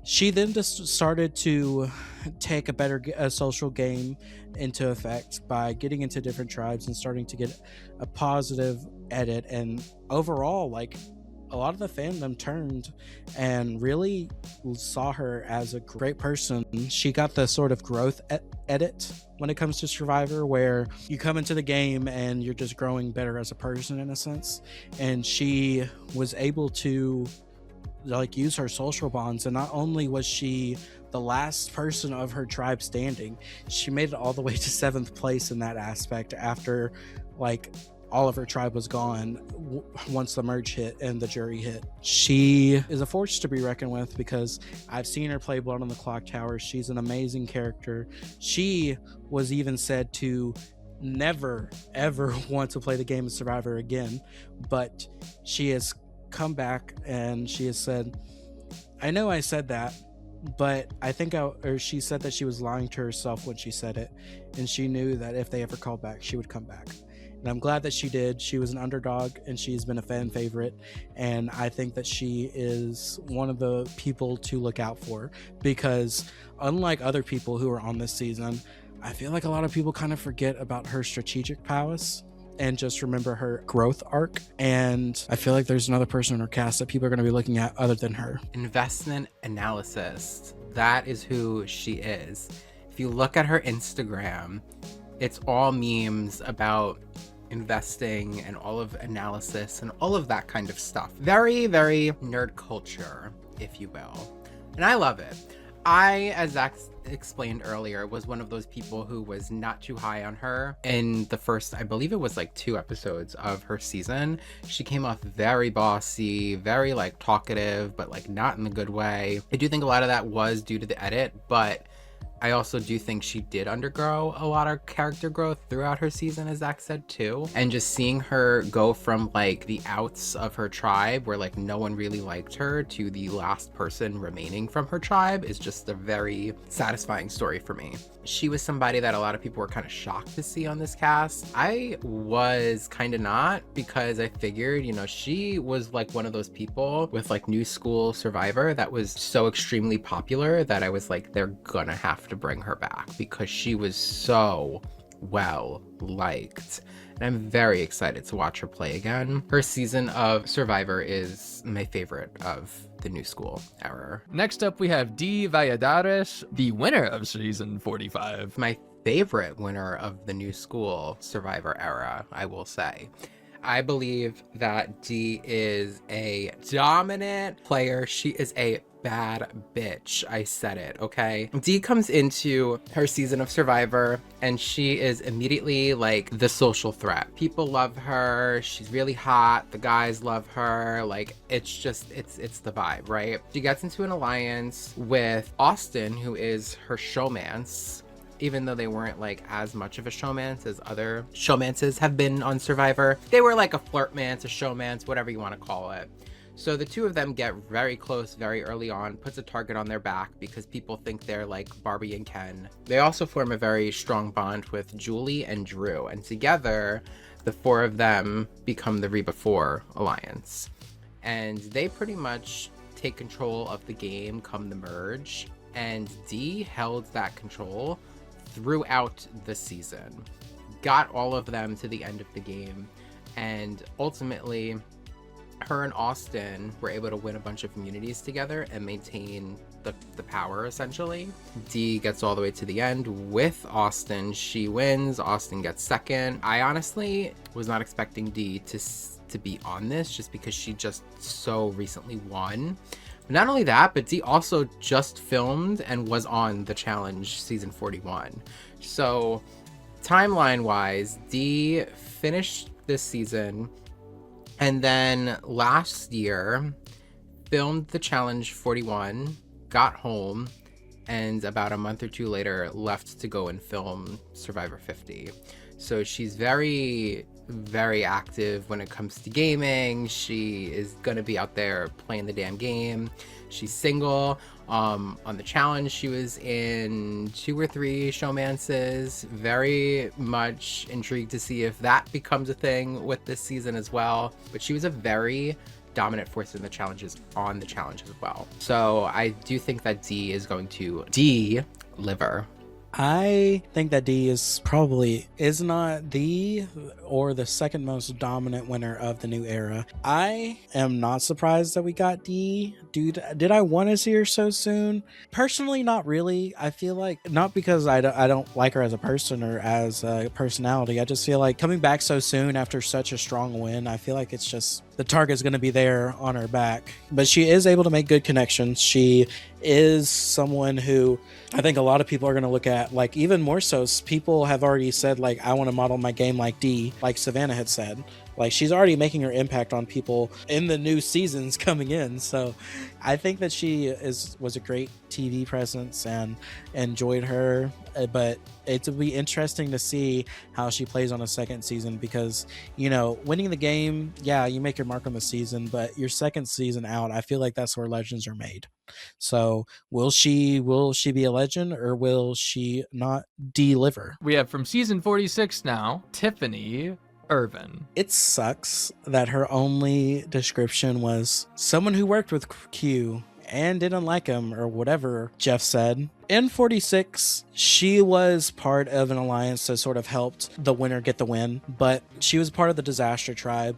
She then just started to take a social game into effect by getting into different tribes and starting to get a positive edit, and overall a lot of the fandom turned and really saw her as a great person. She got the sort of growth edit when it comes to Survivor, where you come into the game and you're just growing better as a person in a sense. And she was able to like use her social bonds. And not only was she the last person of her tribe standing, she made it all the way to 7th place in that aspect after like all of her tribe was gone once the merge hit and the jury hit. She is a force to be reckoned with because I've seen her play Blood on the Clock Tower. She's an amazing character. She was even said to never ever want to play the game of Survivor again, but she has come back and she has said, I know I said that, but I think she said that she was lying to herself when she said it, and she knew that if they ever called back, she would come back. And I'm glad that she did. She was an underdog and she's been a fan favorite. And I think that she is one of the people to look out for, because unlike other people who are on this season, I feel like a lot of people kind of forget about her strategic prowess and just remember her growth arc. And I feel like there's another person in her cast that people are going to be looking at other than her. Investment analysis. That is who she is. If you look at her Instagram, it's all memes about investing and all of analysis and all of that kind of stuff. Very, very nerd culture, if you will. And I love it. I, as Zach explained earlier, was one of those people who was not too high on her in the first, I believe it was like 2 episodes of her season. She came off very bossy, very like talkative, but like not in the good way. I do think a lot of that was due to the edit, but I also do think she did undergo a lot of character growth throughout her season, as Zach said too. And just seeing her go from like the outs of her tribe where like no one really liked her to the last person remaining from her tribe is just a very satisfying story for me. She was somebody that a lot of people were kind of shocked to see on this cast. I was kind of not, because I figured, you know, she was like one of those people with like new school Survivor that was so extremely popular that I was like, they're gonna have to bring her back because she was so well liked. And I'm very excited to watch her play again. Her season of Survivor is my favorite of the new school era. Next up, we have Dee Valladares, the winner of season 45. My favorite winner of the new school Survivor era, I will say. I believe that Dee is a dominant player. She is a bad bitch. I said it, okay? Dee comes into her season of Survivor and she is immediately like the social threat. People love her. She's really hot. The guys love her. Like, it's just, it's the vibe, right? She gets into an alliance with Austin, who is her showmance, even though they weren't like as much of a showmance as other showmances have been on Survivor. They were like a flirtmance, a showmance, whatever you want to call it. So the two of them get very close very early on, puts a target on their back because people think they're like Barbie and Ken. They also form a very strong bond with Julie and Drew, and together the 4 of them become the Reba 4 alliance. And they pretty much take control of the game come the merge, and Dee held that control throughout the season, got all of them to the end of the game, and ultimately her and Austin were able to win a bunch of immunities together and maintain the power, essentially. Dee gets all the way to the end with Austin. She wins. Austin gets second. I honestly was not expecting Dee to be on this just because she just so recently won. Not only that, but Dee also just filmed and was on The Challenge season 41. So timeline-wise, Dee finished this season and then last year filmed The Challenge 41, got home, and about a month or 2 later left to go and film Survivor 50. So she's very, very active when it comes to gaming. She is going to be out there playing the damn game. She's single. On The Challenge, she was in 2 or 3 showmances. Very much intrigued to see if that becomes a thing with this season as well. But she was a very dominant force in the challenges on The Challenge as well. So I do think that Dee is going to deliver. I think that Dee is probably, is not the or the second most dominant winner of the new era. I am not surprised that we got Dee. Dude, did I want to see her so soon? Personally, not really. I feel like, not because I don't like her as a person or as a personality. I just feel like coming back so soon after such a strong win, I feel like it's just the target's going to be there on her back. But she is able to make good connections. She is someone who I think a lot of people are going to look at, like, even more so, people have already said, like, I want to model my game like Dee, like Savannah had said. Like, she's already making her impact on people in the new seasons coming in. So I think that she was a great TV presence and enjoyed her. But it will be interesting to see how she plays on a second season, because, you know, winning the game, yeah, you make your mark on the season, but your second season out, I feel like that's where legends are made. So will she be a legend, or will she not deliver? We have from season 46 now, Tiffany Ervin. It sucks that her only description was someone who worked with Q and didn't like him, or whatever Jeff said. In 46, she was part of an alliance that sort of helped the winner get the win, but she was part of the Disaster Tribe,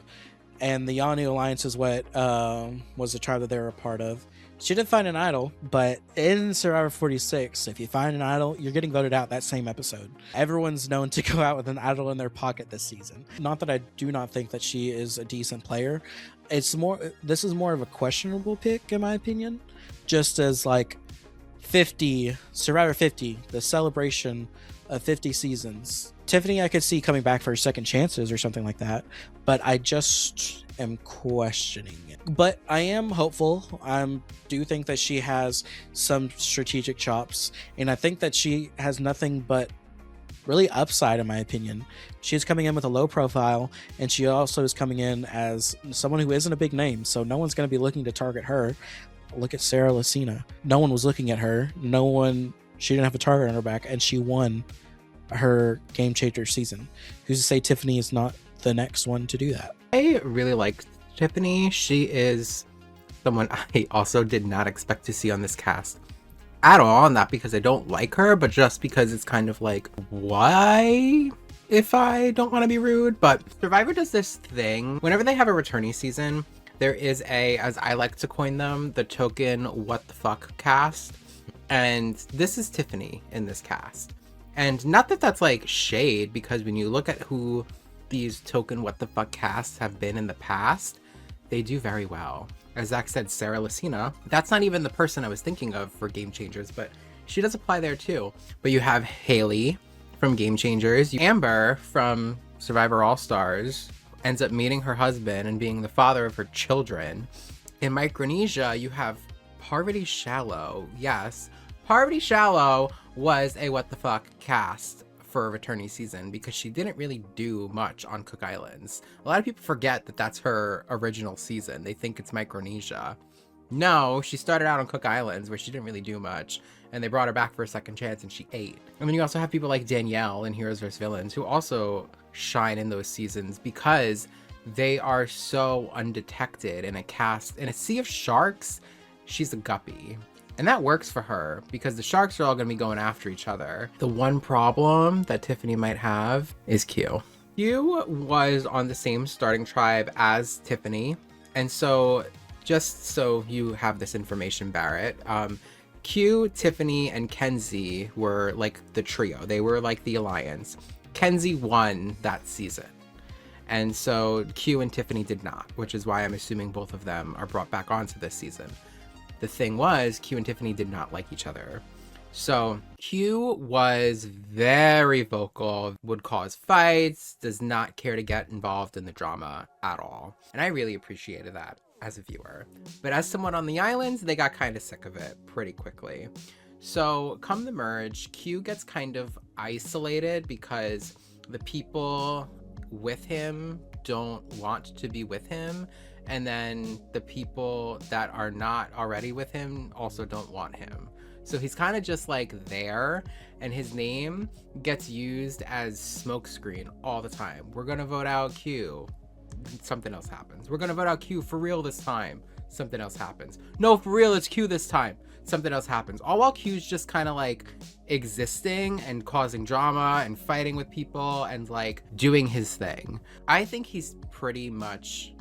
and the Yanu Alliance is what was the tribe that they were a part of. She did find an idol, but in Survivor 46, if you find an idol, you're getting voted out that same episode. Everyone's known to go out with an idol in their pocket this season. Not that I do not think that she is a decent player. This is more of a questionable pick, in my opinion. Just as, like, Survivor 50, the celebration of 50 seasons. Tiffany, I could see coming back for her second chances or something like that, but I just am questioning it. But I am hopeful. I do think that she has some strategic chops, and I think that she has nothing but really upside, in my opinion. She is coming in with a low profile, and she also is coming in as someone who isn't a big name, so no one's going to be looking to target her. Look at Sarah Lucina. No one was looking at her. She didn't have a target on her back, and she won her Game Changer season. Who's to say Tiffany is not the next one to do that? I really like Tiffany. She is someone I also did not expect to see on this cast at all. Not because I don't like her, but just because it's kind of like, why? If I don't want to be rude. But Survivor does this thing. Whenever they have a returnee season, there is as I like to coin them, the token what the fuck cast. And this is Tiffany in this cast. And not that that's like shade, because when you look at who these token what the fuck casts have been in the past, they do very well. As Zach said, Sarah Lucina, that's not even the person I was thinking of for Game Changers, but she does apply there too. But you have Haley from Game Changers. Amber from Survivor All-Stars ends up meeting her husband and being the father of her children. In Micronesia, you have Parvati Shallow. Yes, Parvati Shallow was a what the fuck cast for a returnee season because she didn't really do much on Cook Islands. A lot of people forget that that's her original season. They think it's Micronesia. No, she started out on Cook Islands where she didn't really do much, and they brought her back for a second chance and she ate. And then you also have people like Danielle in Heroes vs. Villains who also shine in those seasons because they are so undetected in a cast. In a sea of sharks, she's a guppy. And that works for her because the sharks are all going to be going after each other. The one problem that Tiffany might have is Q. Q was on the same starting tribe as Tiffany. And so, just so you have this information, Barrett, Q, Tiffany, and Kenzie were like the trio. They were like the alliance. Kenzie won that season. And so Q and Tiffany did not, which is why I'm assuming both of them are brought back onto this season. The thing was, Q and Tiffany did not like each other. So Q was very vocal, would cause fights, does not care to get involved in the drama at all. And I really appreciated that as a viewer. But as someone on the islands, they got kind of sick of it pretty quickly. So come the merge, Q gets kind of isolated because the people with him don't want to be with him. And then the people that are not already with him also don't want him. So he's kind of just like there, and his name gets used as smokescreen all the time. We're gonna vote out Q. Something else happens. We're gonna vote out Q for real this time. Something else happens. No, for real, it's Q this time. Something else happens. All while Q's just kind of like existing and causing drama and fighting with people and like doing his thing. I think he's pretty much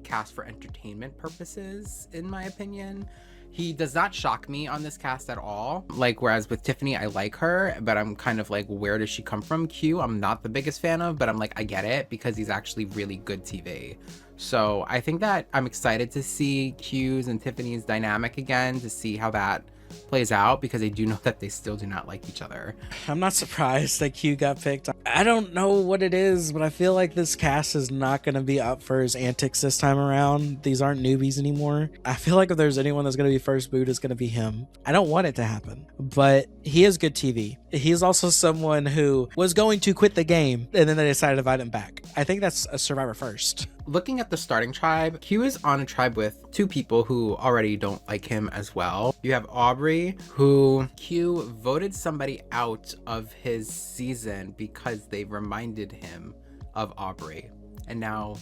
cast for entertainment purposes, in my opinion. He does not shock me on this cast at all. Like, whereas with Tiffany, I like her, but I'm kind of like, where does she come from? Q, I'm not the biggest fan of, but I'm like, I get it because he's actually really good TV. So I think that I'm excited to see Q's and Tiffany's dynamic again, to see how that plays out, because I do know that they still do not like each other. I'm not surprised that Q got picked. I don't know what it is, but I feel like this cast is not going to be up for his antics this time around. These aren't newbies anymore. I feel like if there's anyone that's going to be first boot, it's going to be him. I don't want it to happen, but he is good TV. He's also someone who was going to quit the game, and then they decided to invite him back. I think that's a Survivor first. Looking at the starting tribe, Q is on a tribe with two people who already don't like him as well. You have Aubrey, who Q voted somebody out of his season because they reminded him of Aubrey. And now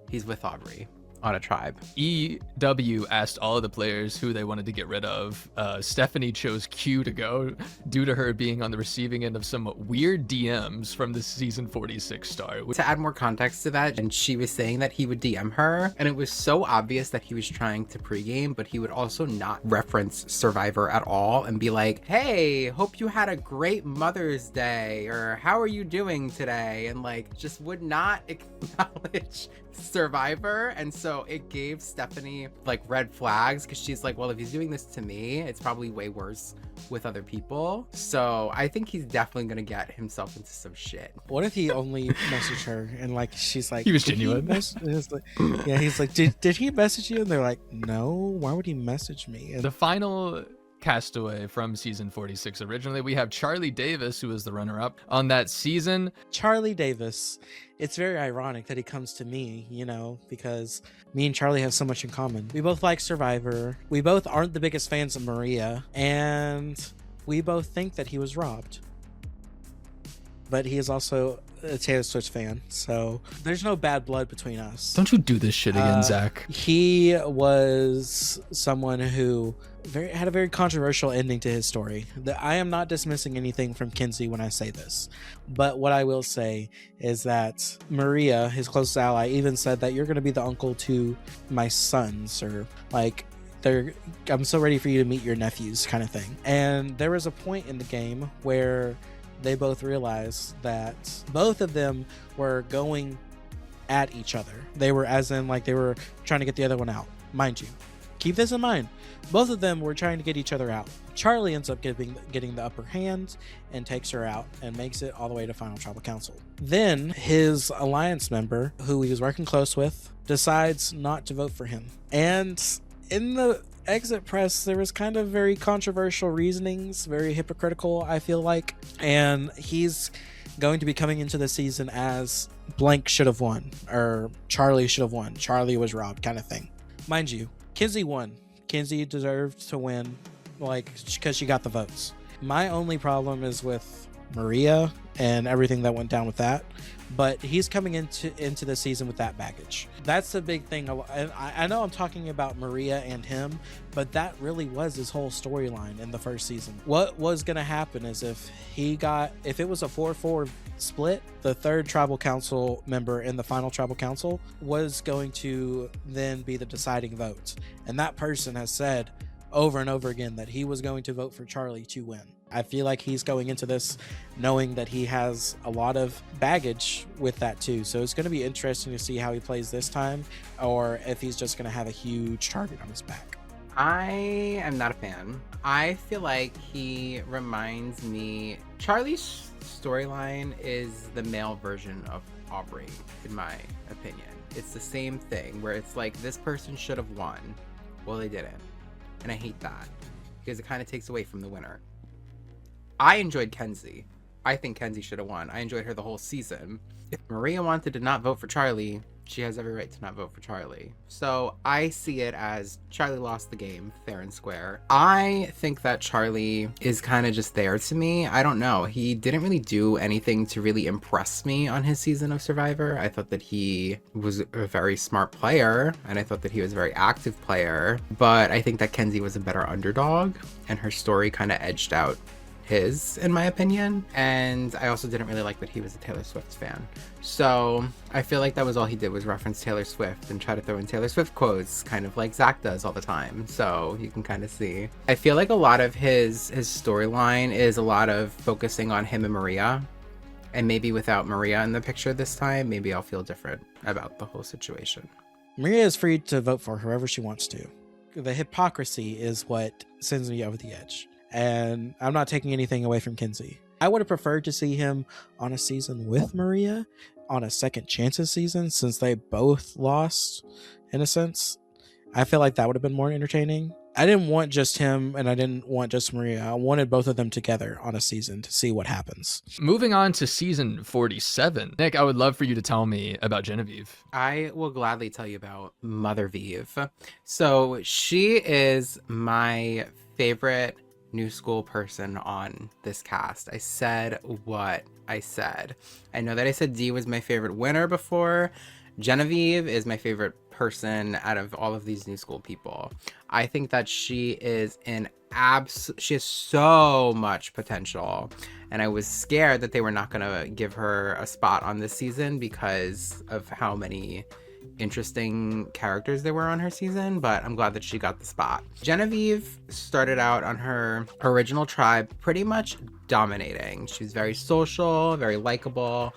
he's with Aubrey on a tribe. EW asked all of the players who they wanted to get rid of. Stephenie chose Q to go due to her being on the receiving end of some weird DMs from the season 46 star. To add more context to that, and she was saying that he would DM her, and it was so obvious that he was trying to pregame, but he would also not reference Survivor at all and be like, hey, hope you had a great Mother's Day, or how are you doing today? And like, just would not acknowledge Survivor. And so it gave Stephenie like red flags, because she's like, well, if he's doing this to me, it's probably way worse with other people. So I think he's definitely gonna get himself into some shit. What if he only messaged her and like she's like, he was genuine? Yeah, he's like, did he message you? And they're like, no, why would he message me? And the final castaway from season 46 originally, we have Charlie Davis, who was the runner-up on that season. Charlie Davis, it's very ironic that he comes to me, you know, because me and Charlie have so much in common. We both like Survivor, we both aren't the biggest fans of Maria, and we both think that he was robbed. But he is also a Taylor Swift fan, so there's no bad blood between us. Don't you do this shit again, Zach. He was someone who had a very controversial ending to his story. I am not dismissing anything from Kenzie when I say this, but what I will say is that Maria, his closest ally, even said that you're going to be the uncle to my sons, or like, I'm so ready for you to meet your nephews kind of thing. And there was a point in the game where they both realized that both of them were going at each other. They were, as in, like, they were trying to get the other one out. Mind you, keep this in mind. Both of them were trying to get each other out. Charlie ends up getting the upper hand and takes her out and makes it all the way to Final Tribal Council. Then his alliance member, who he was working close with, decides not to vote for him. And in the exit press, there was kind of very controversial reasonings, very hypocritical, I feel like. And he's going to be coming into the season as blank should have won, or Charlie should have won. Charlie was robbed kind of thing. Mind you, Kenzie won. Kenzie deserved to win, like, because she got the votes. My only problem is with Maria and everything that went down with that, but he's coming into the season with that baggage. That's the big thing. I know I'm talking about Maria and him, but that really was his whole storyline in the first season. What was going to happen is if it was a 4-4 split, the third tribal council member in the final tribal council was going to then be the deciding vote. And that person has said over and over again that he was going to vote for Charlie to win. I feel like he's going into this knowing that he has a lot of baggage with that too. So it's going to be interesting to see how he plays this time, or if he's just going to have a huge target on his back. I am not a fan. I feel like he reminds me, Charlie's storyline is the male version of Aubrey, in my opinion. It's the same thing where it's like, this person should have won. Well, they didn't. And I hate that because it kind of takes away from the winner. I enjoyed Kenzie. I think Kenzie should have won. I enjoyed her the whole season. If Maria wanted to not vote for Charlie, she has every right to not vote for Charlie. So I see it as Charlie lost the game, fair and square. I think that Charlie is kind of just there to me. I don't know. He didn't really do anything to really impress me on his season of Survivor. I thought that he was a very smart player, and I thought that he was a very active player. But I think that Kenzie was a better underdog, and her story kind of edged out his, in my opinion. And I also didn't really like that he was a Taylor Swift fan. So I feel like that was all he did, was reference Taylor Swift and try to throw in Taylor Swift quotes, kind of like Zach does all the time. So you can kind of see. I feel like a lot of his storyline is a lot of focusing on him and Maria. And maybe without Maria in the picture this time, maybe I'll feel different about the whole situation. Maria is free to vote for whoever she wants to. The hypocrisy is what sends me over the edge. And I'm not taking anything away from Kenzie. I would have preferred to see him on a season with Maria, on a second chances season, since they both lost, in a sense. I feel like that would have been more entertaining. I didn't want just him and I didn't want just Maria. I wanted both of them together on a season to see what happens. Moving on to season 47. Nick, I would love for you to tell me about Genevieve. I will gladly tell you about Mother Vive. So she is my favorite new school person on this cast. I said what I said. I know that I said Dee was my favorite winner before. Genevieve is my favorite person out of all of these new school people. I think that she is she has so much potential, and I was scared that they were not going to give her a spot on this season because of how many interesting characters there were on her season, but I'm glad that she got the spot. Genevieve started out on her original tribe pretty much dominating. She was very social, very likable.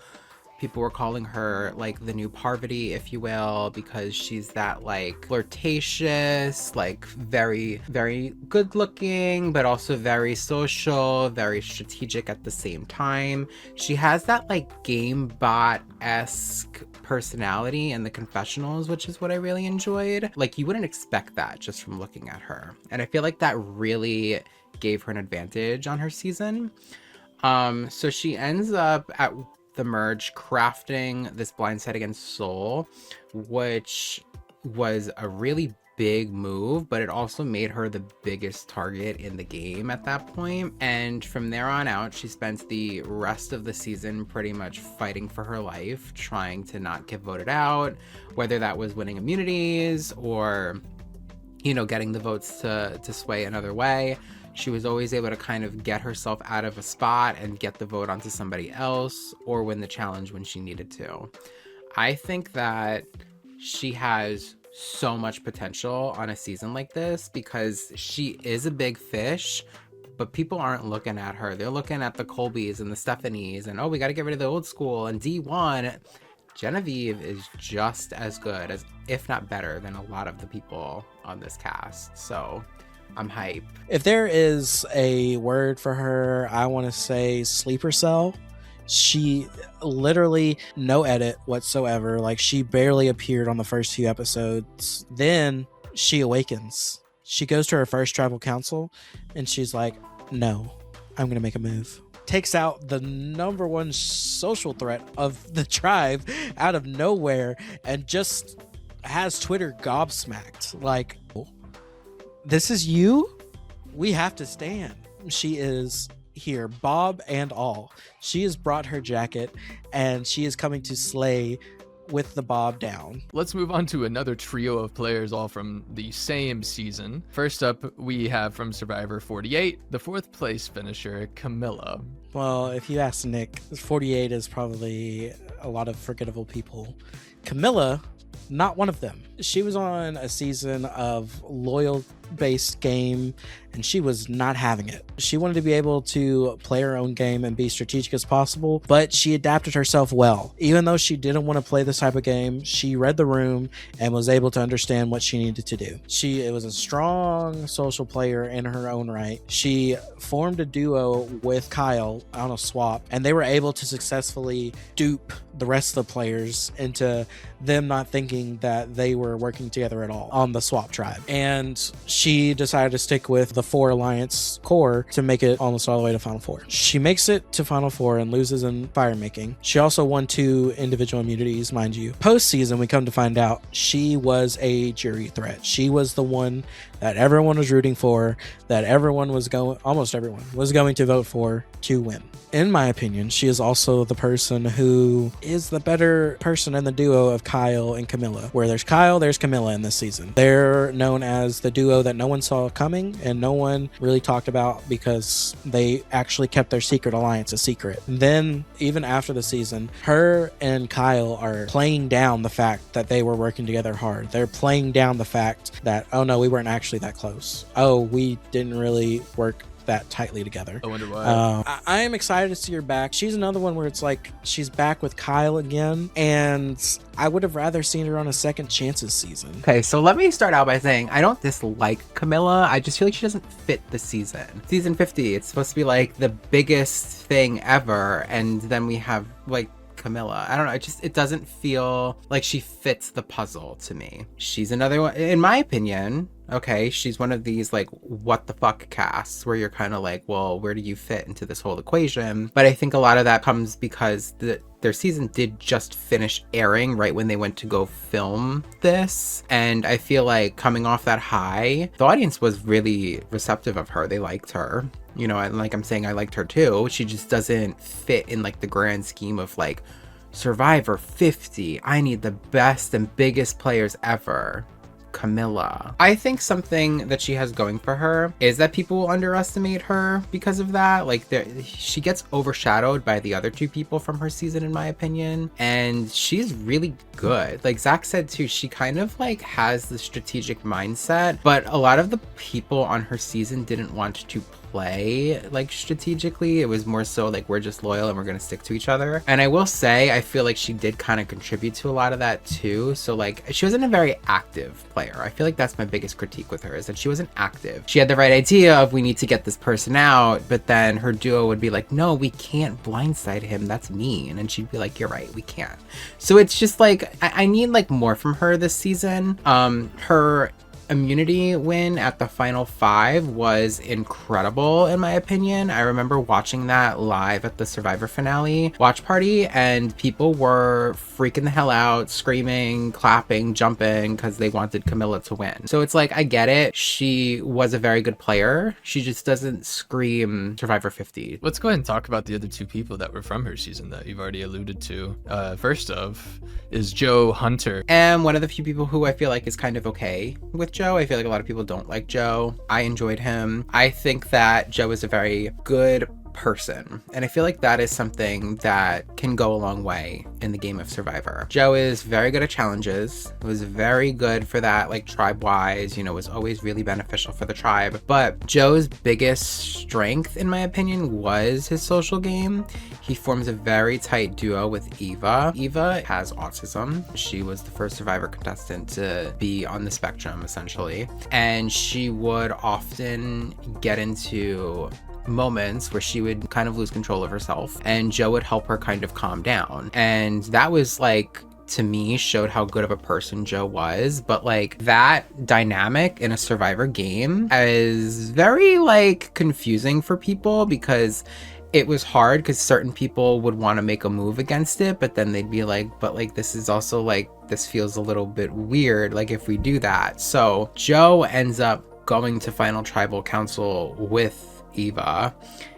People were calling her like the new Parvati, if you will, because she's that like flirtatious, like very, very good looking, but also very social, very strategic at the same time. She has that like game bot-esque personality in the confessionals, which is what I really enjoyed. Like you wouldn't expect that just from looking at her. And I feel like that really gave her an advantage on her season. So she ends up at the merge crafting this blindside against Soul, which was a really big move, but it also made her the biggest target in the game at that point. And from there on out, she spent the rest of the season pretty much fighting for her life, trying to not get voted out, whether that was winning immunities or, you know, getting the votes to sway another way. She was always able to kind of get herself out of a spot and get the vote onto somebody else or win the challenge when she needed to. I think that she has so much potential on a season like this because she is a big fish, but people aren't looking at her. They're looking at the Colbys and the Stephenies and, oh, we got to get rid of the old school. And D1, Genevieve is just as good as, if not better than a lot of the people on this cast. So I'm hype. If there is a word for her, I want to say sleeper cell. She literally no edit whatsoever. Like she barely appeared on the first few episodes. Then she awakens. She goes to her first tribal council and she's like, no, I'm going to make a move. Takes out the number one social threat of the tribe out of nowhere and just has Twitter gobsmacked. Like, this is you? We have to stand. She is here, bob and all. She has brought her jacket and she is coming to slay with the bob down. Let's move on to another trio of players all from the same season. First up, we have from Survivor 48, the fourth place finisher, Kamilla. Well, if you ask Nick, 48 is probably a lot of forgettable people. Kamilla, not one of them. She was on a season of loyal-based game, and she was not having it. She wanted to be able to play her own game and be strategic as possible, but she adapted herself well. Even though she didn't want to play this type of game, she read the room and was able to understand what she needed to do. She was a strong social player in her own right. She formed a duo with Kyle on a swap, and they were able to successfully dupe the rest of the players into them not thinking that they were working together at all on the swap tribe. And she decided to stick with the 4 Alliance core to make it almost all the way to Final Four. She makes it to Final Four and loses in fire making. She also won 2 individual immunities, mind you. Post-season, we come to find out she was a jury threat. She was the one that everyone was rooting for, that almost everyone was going to vote for to win. In my opinion, she is also the person who is the better person in the duo of Kyle and Kamilla. Where there's Kyle, there's Kamilla in this season. They're known as the duo that no one saw coming and no one really talked about because they actually kept their secret alliance a secret. Then, even after the season, her and Kyle are playing down the fact that they were working together hard. They're playing down the fact that, oh no, we weren't actually that close. Oh, we didn't really work that tightly together. I wonder why. I am excited to see her back. She's another one where it's like she's back with Kyle again, and I would have rather seen her on a Second Chances season. Okay, so let me start out by saying I don't dislike Kamilla. I just feel like she doesn't fit the season. Season 50, it's supposed to be like the biggest thing ever, and then we have like Kamilla. I don't know. It doesn't feel like she fits the puzzle to me. She's another one, in my opinion. Okay, she's one of these like what the fuck casts where you're kind of like, well, where do you fit into this whole equation? But I think a lot of that comes because their season did just finish airing right when they went to go film this, and I feel like coming off that high, the audience was really receptive of her. They liked her, you know, and like I'm saying, I liked her too. She just doesn't fit in like the grand scheme of like Survivor 50. I need the best and biggest players ever. Kamilla. I think something that she has going for her is that people will underestimate her because of that. Like she gets overshadowed by the other two people from her season, in my opinion, and she's really good. Like Zach said too, she kind of like has the strategic mindset, but a lot of the people on her season didn't want to play like strategically. It was more so like we're just loyal and we're gonna stick to each other. And I will say I feel like she did kind of contribute to a lot of that too. So like she wasn't a very active player. I feel like that's my biggest critique with her, is that she wasn't active. She had the right idea of we need to get this person out, but then her duo would be like, no, we can't blindside him, that's mean. And she'd be like, you're right, we can't. So it's just like I need like more from her this season. Her immunity win at the final 5 was incredible in my opinion. I remember watching that live at the Survivor finale watch party, and people were freaking the hell out, screaming, clapping, jumping because they wanted Kamilla to win. So it's like, I get it. She was a very good player. She just doesn't scream Survivor 50. Let's go ahead and talk about the other two people that were from her season that you've already alluded to. First of is Joe Hunter. And one of the few people who I feel like is kind of okay with Joe. I feel like a lot of people don't like Joe. I enjoyed him. I think that Joe is a very good person, and I feel like that is something that can go a long way in the game of Survivor. Joe is very good at challenges, was very good for that, like tribe wise, you know, was always really beneficial for the tribe. But Joe's biggest strength, in my opinion, was his social game. He forms a very tight duo with Eva. Eva has autism. She was the first Survivor contestant to be on the spectrum, essentially, and she would often get into moments where she would kind of lose control of herself, and Joe would help her kind of calm down. And that was like, to me, showed how good of a person Joe was. But like that dynamic in a Survivor game is very like confusing for people, because it was hard because certain people would want to make a move against it, but then they'd be like, but like this is also like, this feels a little bit weird, like if we do that. So Joe ends up going to Final Tribal Council with Eva,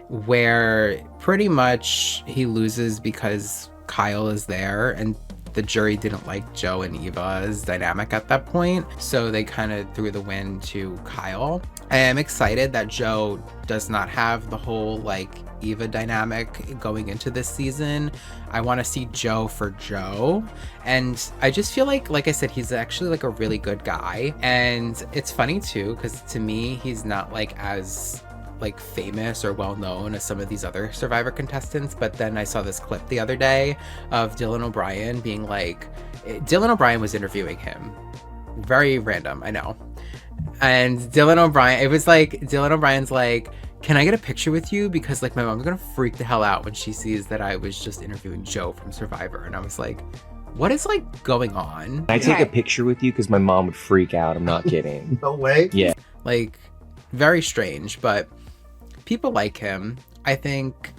where pretty much he loses because Kyle is there, and the jury didn't like Joe and Eva's dynamic at that point, so they kind of threw the win to Kyle. I am excited that Joe does not have the whole like Eva dynamic going into this season. I want to see Joe for Joe, and I just feel like I said, he's actually like a really good guy. And it's funny too, because to me he's not like as like famous or well known as some of these other Survivor contestants. But then I saw this clip the other day of Dylan O'Brien being like, Dylan O'Brien was interviewing him, very random, I know, and Dylan O'Brien, it was like Dylan O'Brien's like, can I get a picture with you, because like my mom's gonna freak the hell out when she sees that I was just interviewing Joe from Survivor. And I was like, what is like going on? Can I take a picture with you, because my mom would freak out? I'm not kidding. No way. Yeah, like very strange, but people like him. I think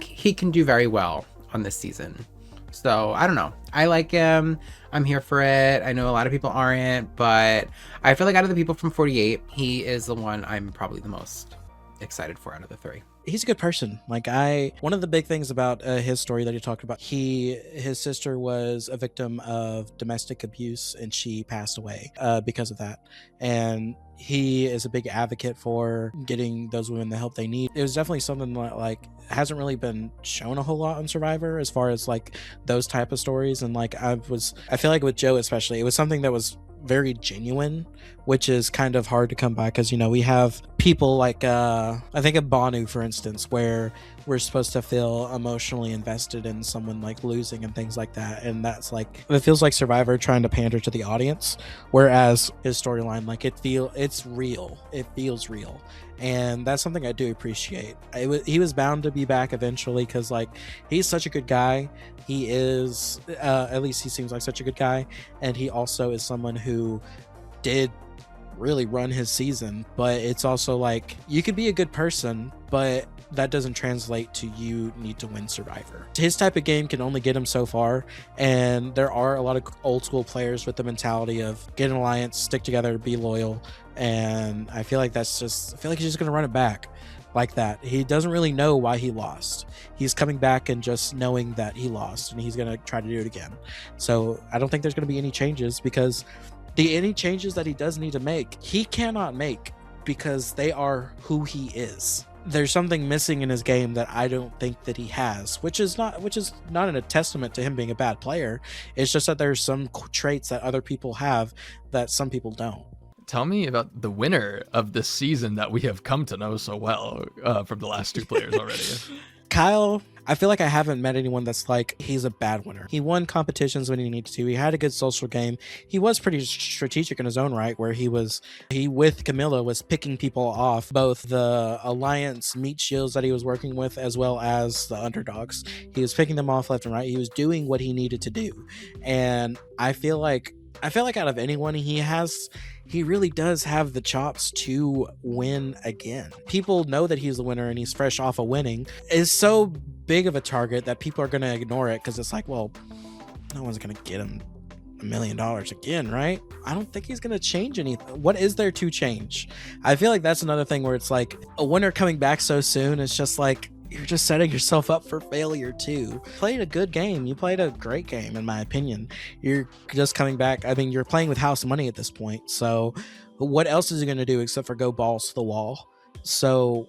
he can do very well on this season. So I don't know. I like him. I'm here for it. I know a lot of people aren't, but I feel like out of the people from 48, he is the one I'm probably the most excited for out of the 3. He's a good person. Like one of the big things about his story that he talked about, his sister was a victim of domestic abuse, and she passed away because of that. And he is a big advocate for getting those women the help they need. It was definitely something that like hasn't really been shown a whole lot on Survivor, as far as like those type of stories. And like I feel like with Joe especially, it was something that was very genuine, which is kind of hard to come by because, you know, we have people like I think of Banu, for instance, where we're supposed to feel emotionally invested in someone like losing and things like that, and that's like, it feels like Survivor trying to pander to the audience, whereas his storyline, like, it feels real, and that's something I do appreciate. He was bound to be back eventually because, like, he's such a good guy. He is at least he seems like such a good guy, and he also is someone who did really run his season. But it's also like, you could be a good person, but that doesn't translate to you need to win Survivor. His type of game can only get him so far, and there are a lot of old school players with the mentality of get an alliance, stick together, be loyal, and I feel like he's just gonna run it back like that. He doesn't really know why he lost. He's coming back and just knowing that he lost, and he's gonna try to do it again. So I don't think there's gonna be any changes, because any changes that he does need to make, he cannot make, because they are who he is. There's something missing in his game that I don't think that he has, which is not a testament to him being a bad player. It's just that there's some traits that other people have that some people don't. Tell me about the winner of this season that we have come to know so well from the last two players already. Kyle, I feel like I haven't met anyone that's like, he's a bad winner. He won competitions when he needed to. He had a good social game. He was pretty strategic in his own right, where he with Kamilla was picking people off, both the alliance meat shields that he was working with as well as the underdogs. He was picking them off left and right. He was doing what he needed to do. And I feel like out of anyone, he really does have the chops to win again. People know that he's the winner and he's fresh off of winning. It's so big of a target that people are going to ignore it, because it's like, well, no one's going to get him $1 million again, right? I don't think he's going to change anything. What is there to change? I feel like that's another thing where it's like, a winner coming back so soon, it's just like, you're just setting yourself up for failure too. Played a good game. You played a great game, in my opinion. You're just coming back. I mean, you're playing with house money at this point. So what else is he going to do except for go balls to the wall? So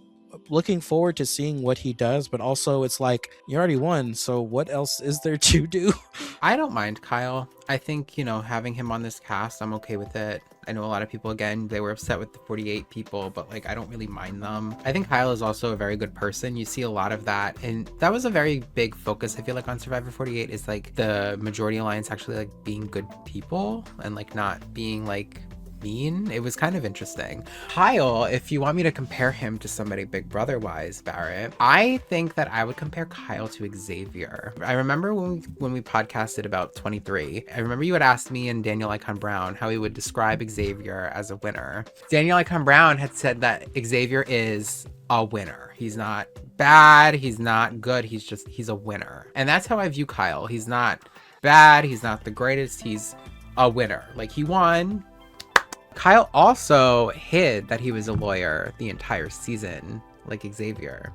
looking forward to seeing what he does, but also it's like, you already won, so what else is there to do? I don't mind Kyle. I think, you know, having him on this cast, I'm okay with it. I know a lot of people, again, they were upset with the 48 people, but like, I don't really mind them. I think Kyle is also a very good person. You see a lot of that, and that was a very big focus, I feel like, on Survivor 48, is like the majority alliance actually like being good people and like not being like mean. It was kind of interesting. Kyle, if you want me to compare him to somebody Big Brother wise, Barrett, I think that I would compare Kyle to Xavier. I remember when we podcasted about 23, I remember you had asked me and Daniel Icon Brown how he would describe Xavier as a winner. Daniel Icon Brown had said that Xavier is a winner. He's not bad, he's not good, he's a winner. And that's how I view Kyle. He's not bad, he's not the greatest, he's a winner. Like, he won. Kyle also hid that he was a lawyer the entire season, like Xavier.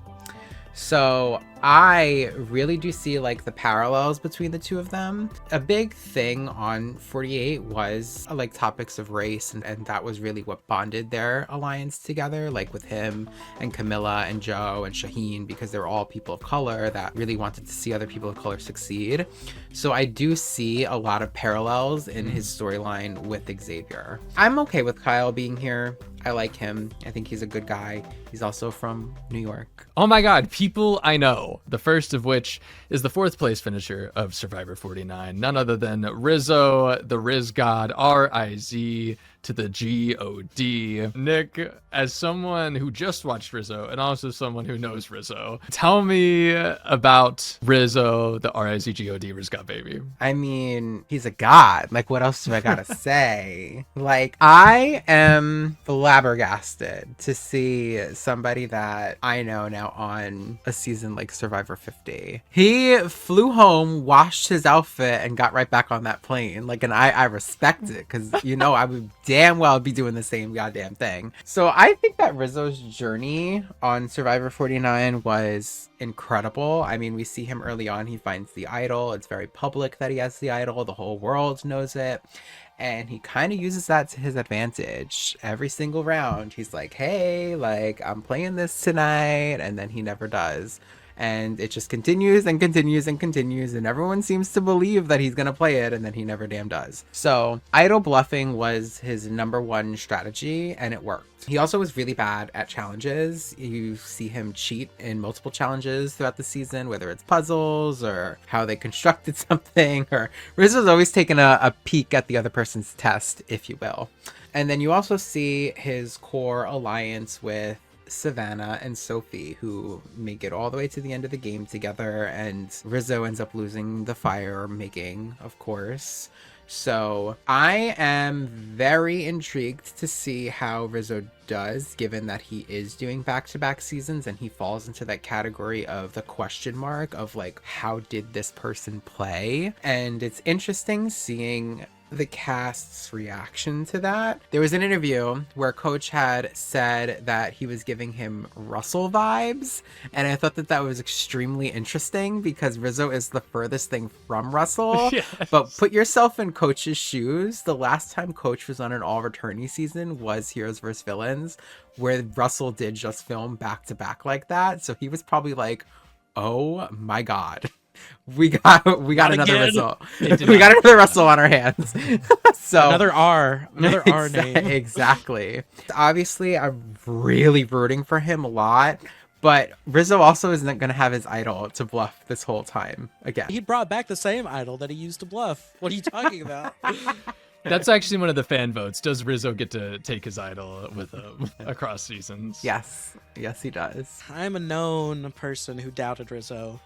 So I really do see like the parallels between the two of them. A big thing on 48 was like topics of race, and that was really what bonded their alliance together, like with him and Kamilla and Joe and Shaheen, because they're all people of color that really wanted to see other people of color succeed. So I do see a lot of parallels in his storyline with Xavier. I'm okay with Kyle being here. I like him. I think he's a good guy. He's also from New York. Oh my God, people I know. The first of which is the 4th place finisher of Survivor 49. None other than Rizo, the Riz God, R-I-Z to the G-O-D. Nick, as someone who just watched Rizo and also someone who knows Rizo, tell me about Rizo, the R-I-Z-G-O-D, Riz God baby. I mean, he's a god. Like, what else do I gotta say? Like, I am flabbergasted to see somebody that I know now on a season like Survivor 50. He flew home, washed his outfit, and got right back on that plane. Like, and I respect it, because, you know, I would damn well be doing the same goddamn thing. So I think that Rizzo's journey on Survivor 49 was incredible. I mean, we see him early on. He finds the idol. It's very public that he has the idol. The whole world knows it. And he kind of uses that to his advantage. Every single round, he's like, hey, like, I'm playing this tonight. And then he never does. And it just continues and continues and continues, and everyone seems to believe that he's going to play it, and then he never damn does. So idol bluffing was his number one strategy, and it worked. He also was really bad at challenges. You see him cheat in multiple challenges throughout the season, whether it's puzzles or how they constructed something, or Rizzo's always taken a peek at the other person's test, if you will. And then you also see his core alliance with Savannah and Sophie, who make it all the way to the end of the game together, and Rizo ends up losing the fire making, of course. So I am very intrigued to see how Rizo does, given that he is doing back-to-back seasons and he falls into that category of the question mark of like, how did this person play? And it's interesting seeing the cast's reaction to that. There was an interview where Coach had said that he was giving him Russell vibes, and I thought that that was extremely interesting because Rizo is the furthest thing from Russell. Yes. But put yourself in Coach's shoes. The last time Coach was on an all-returnee season was Heroes vs. Villains, where Russell did just film back-to-back like that. So he was probably like, oh my god, we got another Russell. We got another Russell on our hands. So another R name. Exactly. Obviously, I'm really rooting for him a lot, but Rizo also isn't going to have his idol to bluff this whole time again. He brought back the same idol that he used to bluff. What are you talking about? That's actually one of the fan votes. Does Rizo get to take his idol with him across seasons? Yes, he does. I'm a known person who doubted Rizo.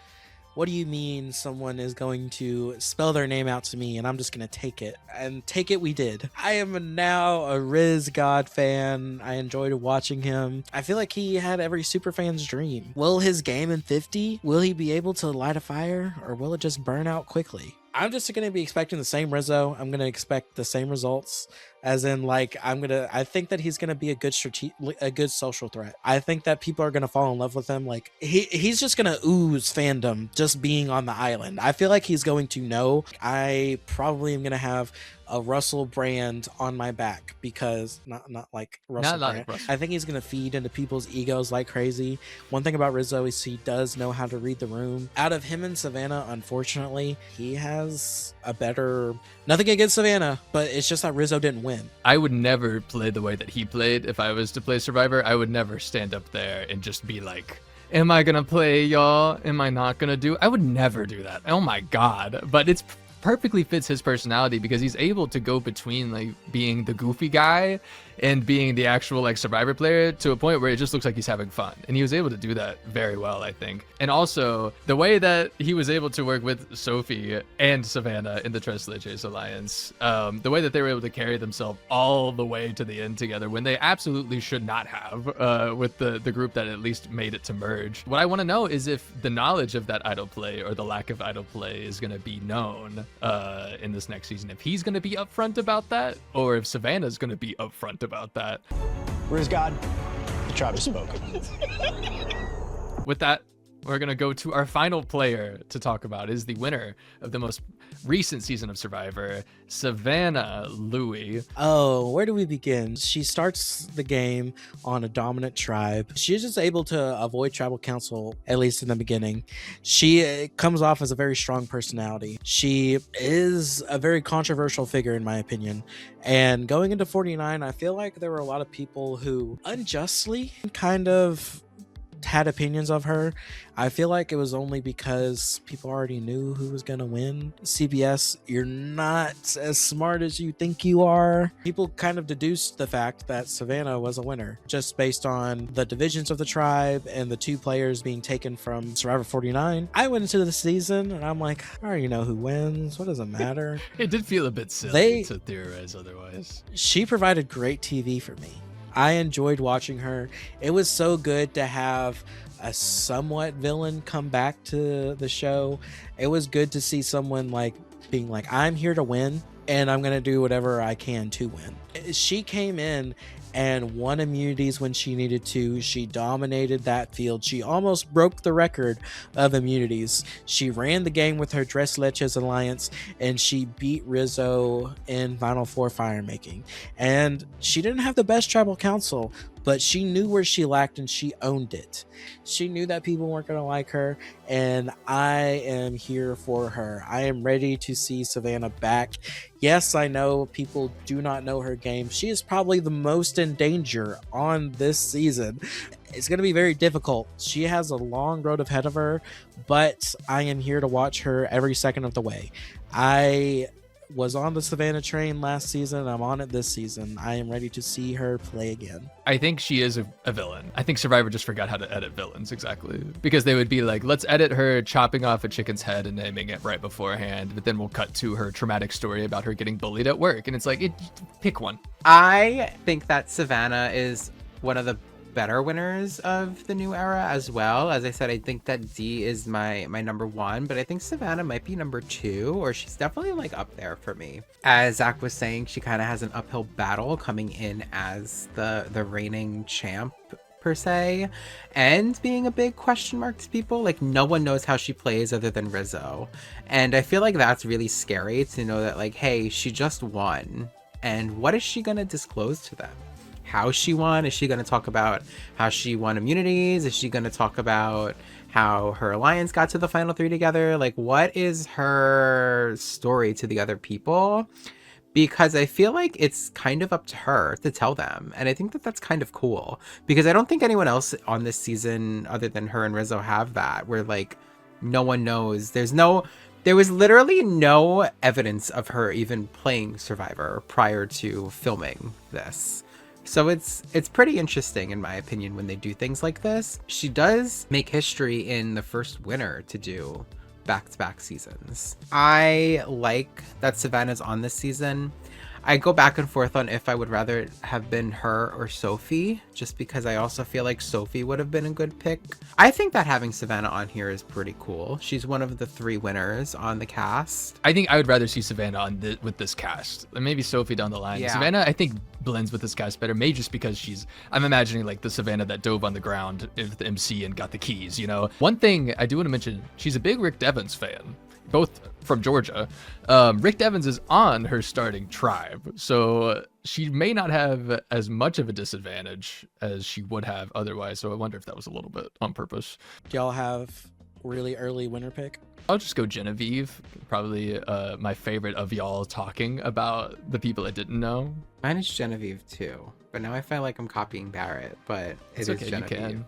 What do you mean someone is going to spell their name out to me and I'm just going to take it? And take it we did. I am now a Riz God fan. I enjoyed watching him. I feel like he had every super fan's dream. Will his game in 50? Will he be able to light a fire? Or will it just burn out quickly? I'm just going to be expecting the same Rizo. I'm going to expect the same results, as in like, I think that he's going to be a good social threat. I think that people are going to fall in love with him. Like he's just going to ooze fandom just being on the island. I feel like he's going to know. I probably am going to have a Russell brand on my back because not like Russell brand. Like Russell. I think he's going to feed into people's egos like crazy. One thing about Rizo is he does know how to read the room. Out of him and Savannah, unfortunately, he has a better, nothing against Savannah, but it's just that Rizo didn't win. I would never play the way that he played. If I was to play Survivor, I would never stand up there and just be like, am I going to play y'all? Am I not going to do? I would never do that. Oh my God. But it's perfectly fits his personality because he's able to go between like being the goofy guy and being the actual like Survivor player to a point where it just looks like he's having fun, and he was able to do that very well, I think. And also the way that he was able to work with Sophie and Savannah in the Tres Leches Alliance, the way that they were able to carry themselves all the way to the end together when they absolutely should not have, with the group that at least made it to merge. What I want to know is if the knowledge of that idol play or the lack of idol play is going to be known in this next season, if he's going to be upfront about that or if Savannah's going to be upfront about that. Riz God, the tribe has spoken. With that, we're going to go to our final player to talk about. Is the winner of the most recent season of Survivor, Savannah Louie. Oh, where do we begin? She starts the game on a dominant tribe. She's just able to avoid tribal council, at least in the beginning. She comes off as a very strong personality. She is a very controversial figure, in my opinion. And going into 49, I feel like there were a lot of people who unjustly kind of had opinions of her. I feel like it was only because people already knew who was gonna win. CBS, you're not as smart as you think you are. People kind of deduced the fact that Savannah was a winner just based on the divisions of the tribe and the two players being taken from Survivor 49. I went into the season and I'm like, I already know who wins. What does it matter? It did feel a bit silly to theorize otherwise. She provided great TV for me. I enjoyed watching her. It was so good to have a somewhat villain come back to the show. It was good to see someone like being like, I'm here to win and I'm going to do whatever I can to win. She came in and won immunities when she needed to. She dominated that field. She almost broke the record of immunities. She ran the game with her Tres Leches Alliance, and she beat Rizo in Final Four fire making. And she didn't have the best tribal council, but she knew where she lacked and she owned it. She knew that people weren't going to like her, and I am here for her. I am ready to see Savannah back. Yes, I know people do not know her game. She is probably the most in danger on this season. It's going to be very difficult. She has a long road ahead of her, but I am here to watch her every second of the way. I was on the Savannah train last season. I'm on it this season. I am ready to see her play again. I think she is a villain. I think Survivor just forgot how to edit villains, exactly. Because they would be like, let's edit her chopping off a chicken's head and naming it right beforehand, but then we'll cut to her traumatic story about her getting bullied at work. And it's like, pick one. I think that Savannah is one of the better winners of the new era as well. As I said, I think that Dee is my number one, but I think Savannah might be number two, or she's definitely like up there for me. As Zach was saying, she kind of has an uphill battle coming in as the reigning champ per se, and being a big question mark to people. Like, no one knows how she plays other than Rizo, and I feel like that's really scary to know that, like, hey, she just won, and what is she gonna disclose to them? How she won? Is she going to talk about how she won immunities? Is she going to talk about how her alliance got to the final three together? Like, what is her story to the other people? Because I feel like it's kind of up to her to tell them. And I think that that's kind of cool, because I don't think anyone else on this season other than her and Rizo have that, where like no one knows. There was literally no evidence of her even playing Survivor prior to filming this. So it's pretty interesting, in my opinion, when they do things like this. She does make history in the first winner to do back-to-back seasons. I like that Savannah's on this season. I go back and forth on if I would rather have been her or Sophie, just because I also feel like Sophie would have been a good pick. I think that having Savannah on here is pretty cool. She's one of the 3 winners on the cast. I think I would rather see Savannah on with this cast. And maybe Sophie down the line. Yeah. Savannah, I think, blends with this cast better, maybe just because I'm imagining like the Savannah that dove on the ground with the MC and got the keys, you know? One thing I do want to mention, she's a big Rick Devens fan, both from Georgia. Rick Devens is on her starting tribe, so she may not have as much of a disadvantage as she would have otherwise. So I wonder if that was a little bit on purpose. Do y'all have really early winner pick? I'll just go Genevieve, probably my favorite of y'all talking about the people I didn't know. Mine is Genevieve too, but now I feel like I'm copying Barrett, but it's okay, Genevieve. You can.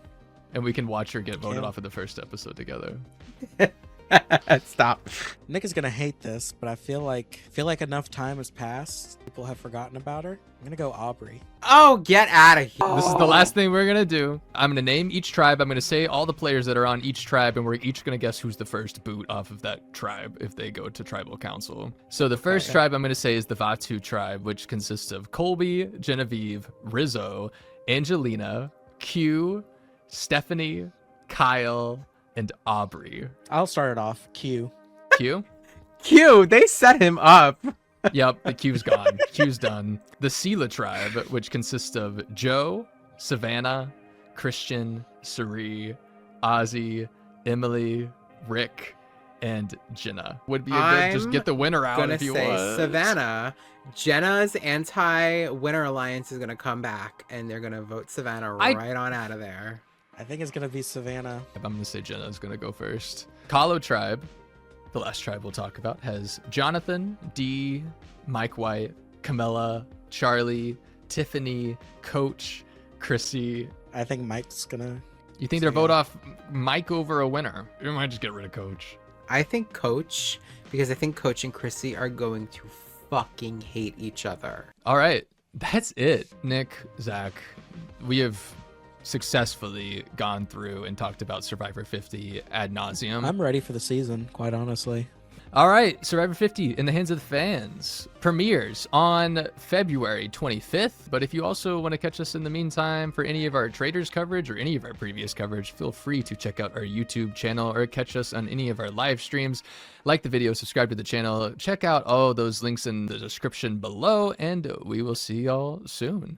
And we can watch her get voted off of the first episode together. Stop. Nick is gonna hate this, but I feel like enough time has passed. People have forgotten about her. I'm gonna go Aubrey. Oh, get out of here. This is the last thing we're gonna do. I'm gonna name each tribe. I'm gonna say all the players that are on each tribe, and we're each gonna guess who's the first boot off of that tribe if they go to tribal council. So the first tribe I'm gonna say is the Vatu tribe, which consists of Colby, Genevieve, Rizo, Angelina, Q, Stephenie, Kyle, and Aubrey. I'll start it off. Q. Q? Q, they set him up. Yep, the Q's gone. Q's done. The Sela tribe, which consists of Joe, Savannah, Christian, Cirie, Ozzy, Emily, Rick, and Jenna. Would be a good just get the winner out if you want. Savannah, Jenna's anti-winner alliance is gonna come back, and they're gonna vote Savannah right on out of there. I think it's gonna be Savannah. I'm gonna say Jenna's gonna go first. Kahlo tribe, the last tribe we'll talk about, has Jonathan, Dee, Mike White, Kamilla, Charlie, Tiffany, Coach, Chrissy. I think Mike's gonna. You think they'll vote off Mike over a winner? You might just get rid of Coach. I think Coach, because I think Coach and Chrissy are going to fucking hate each other. All right, that's it. Nick, Zach, we have successfully gone through and talked about Survivor 50 ad nauseum. I'm ready for the season, quite honestly. All right, Survivor 50 in the hands of the fans premieres on February 25th. But if you also want to catch us in the meantime for any of our traders coverage or any of our previous coverage, feel free to check out our YouTube channel or catch us on any of our live streams. Like the video, subscribe to the channel, check out all those links in the description below, and we will see y'all soon.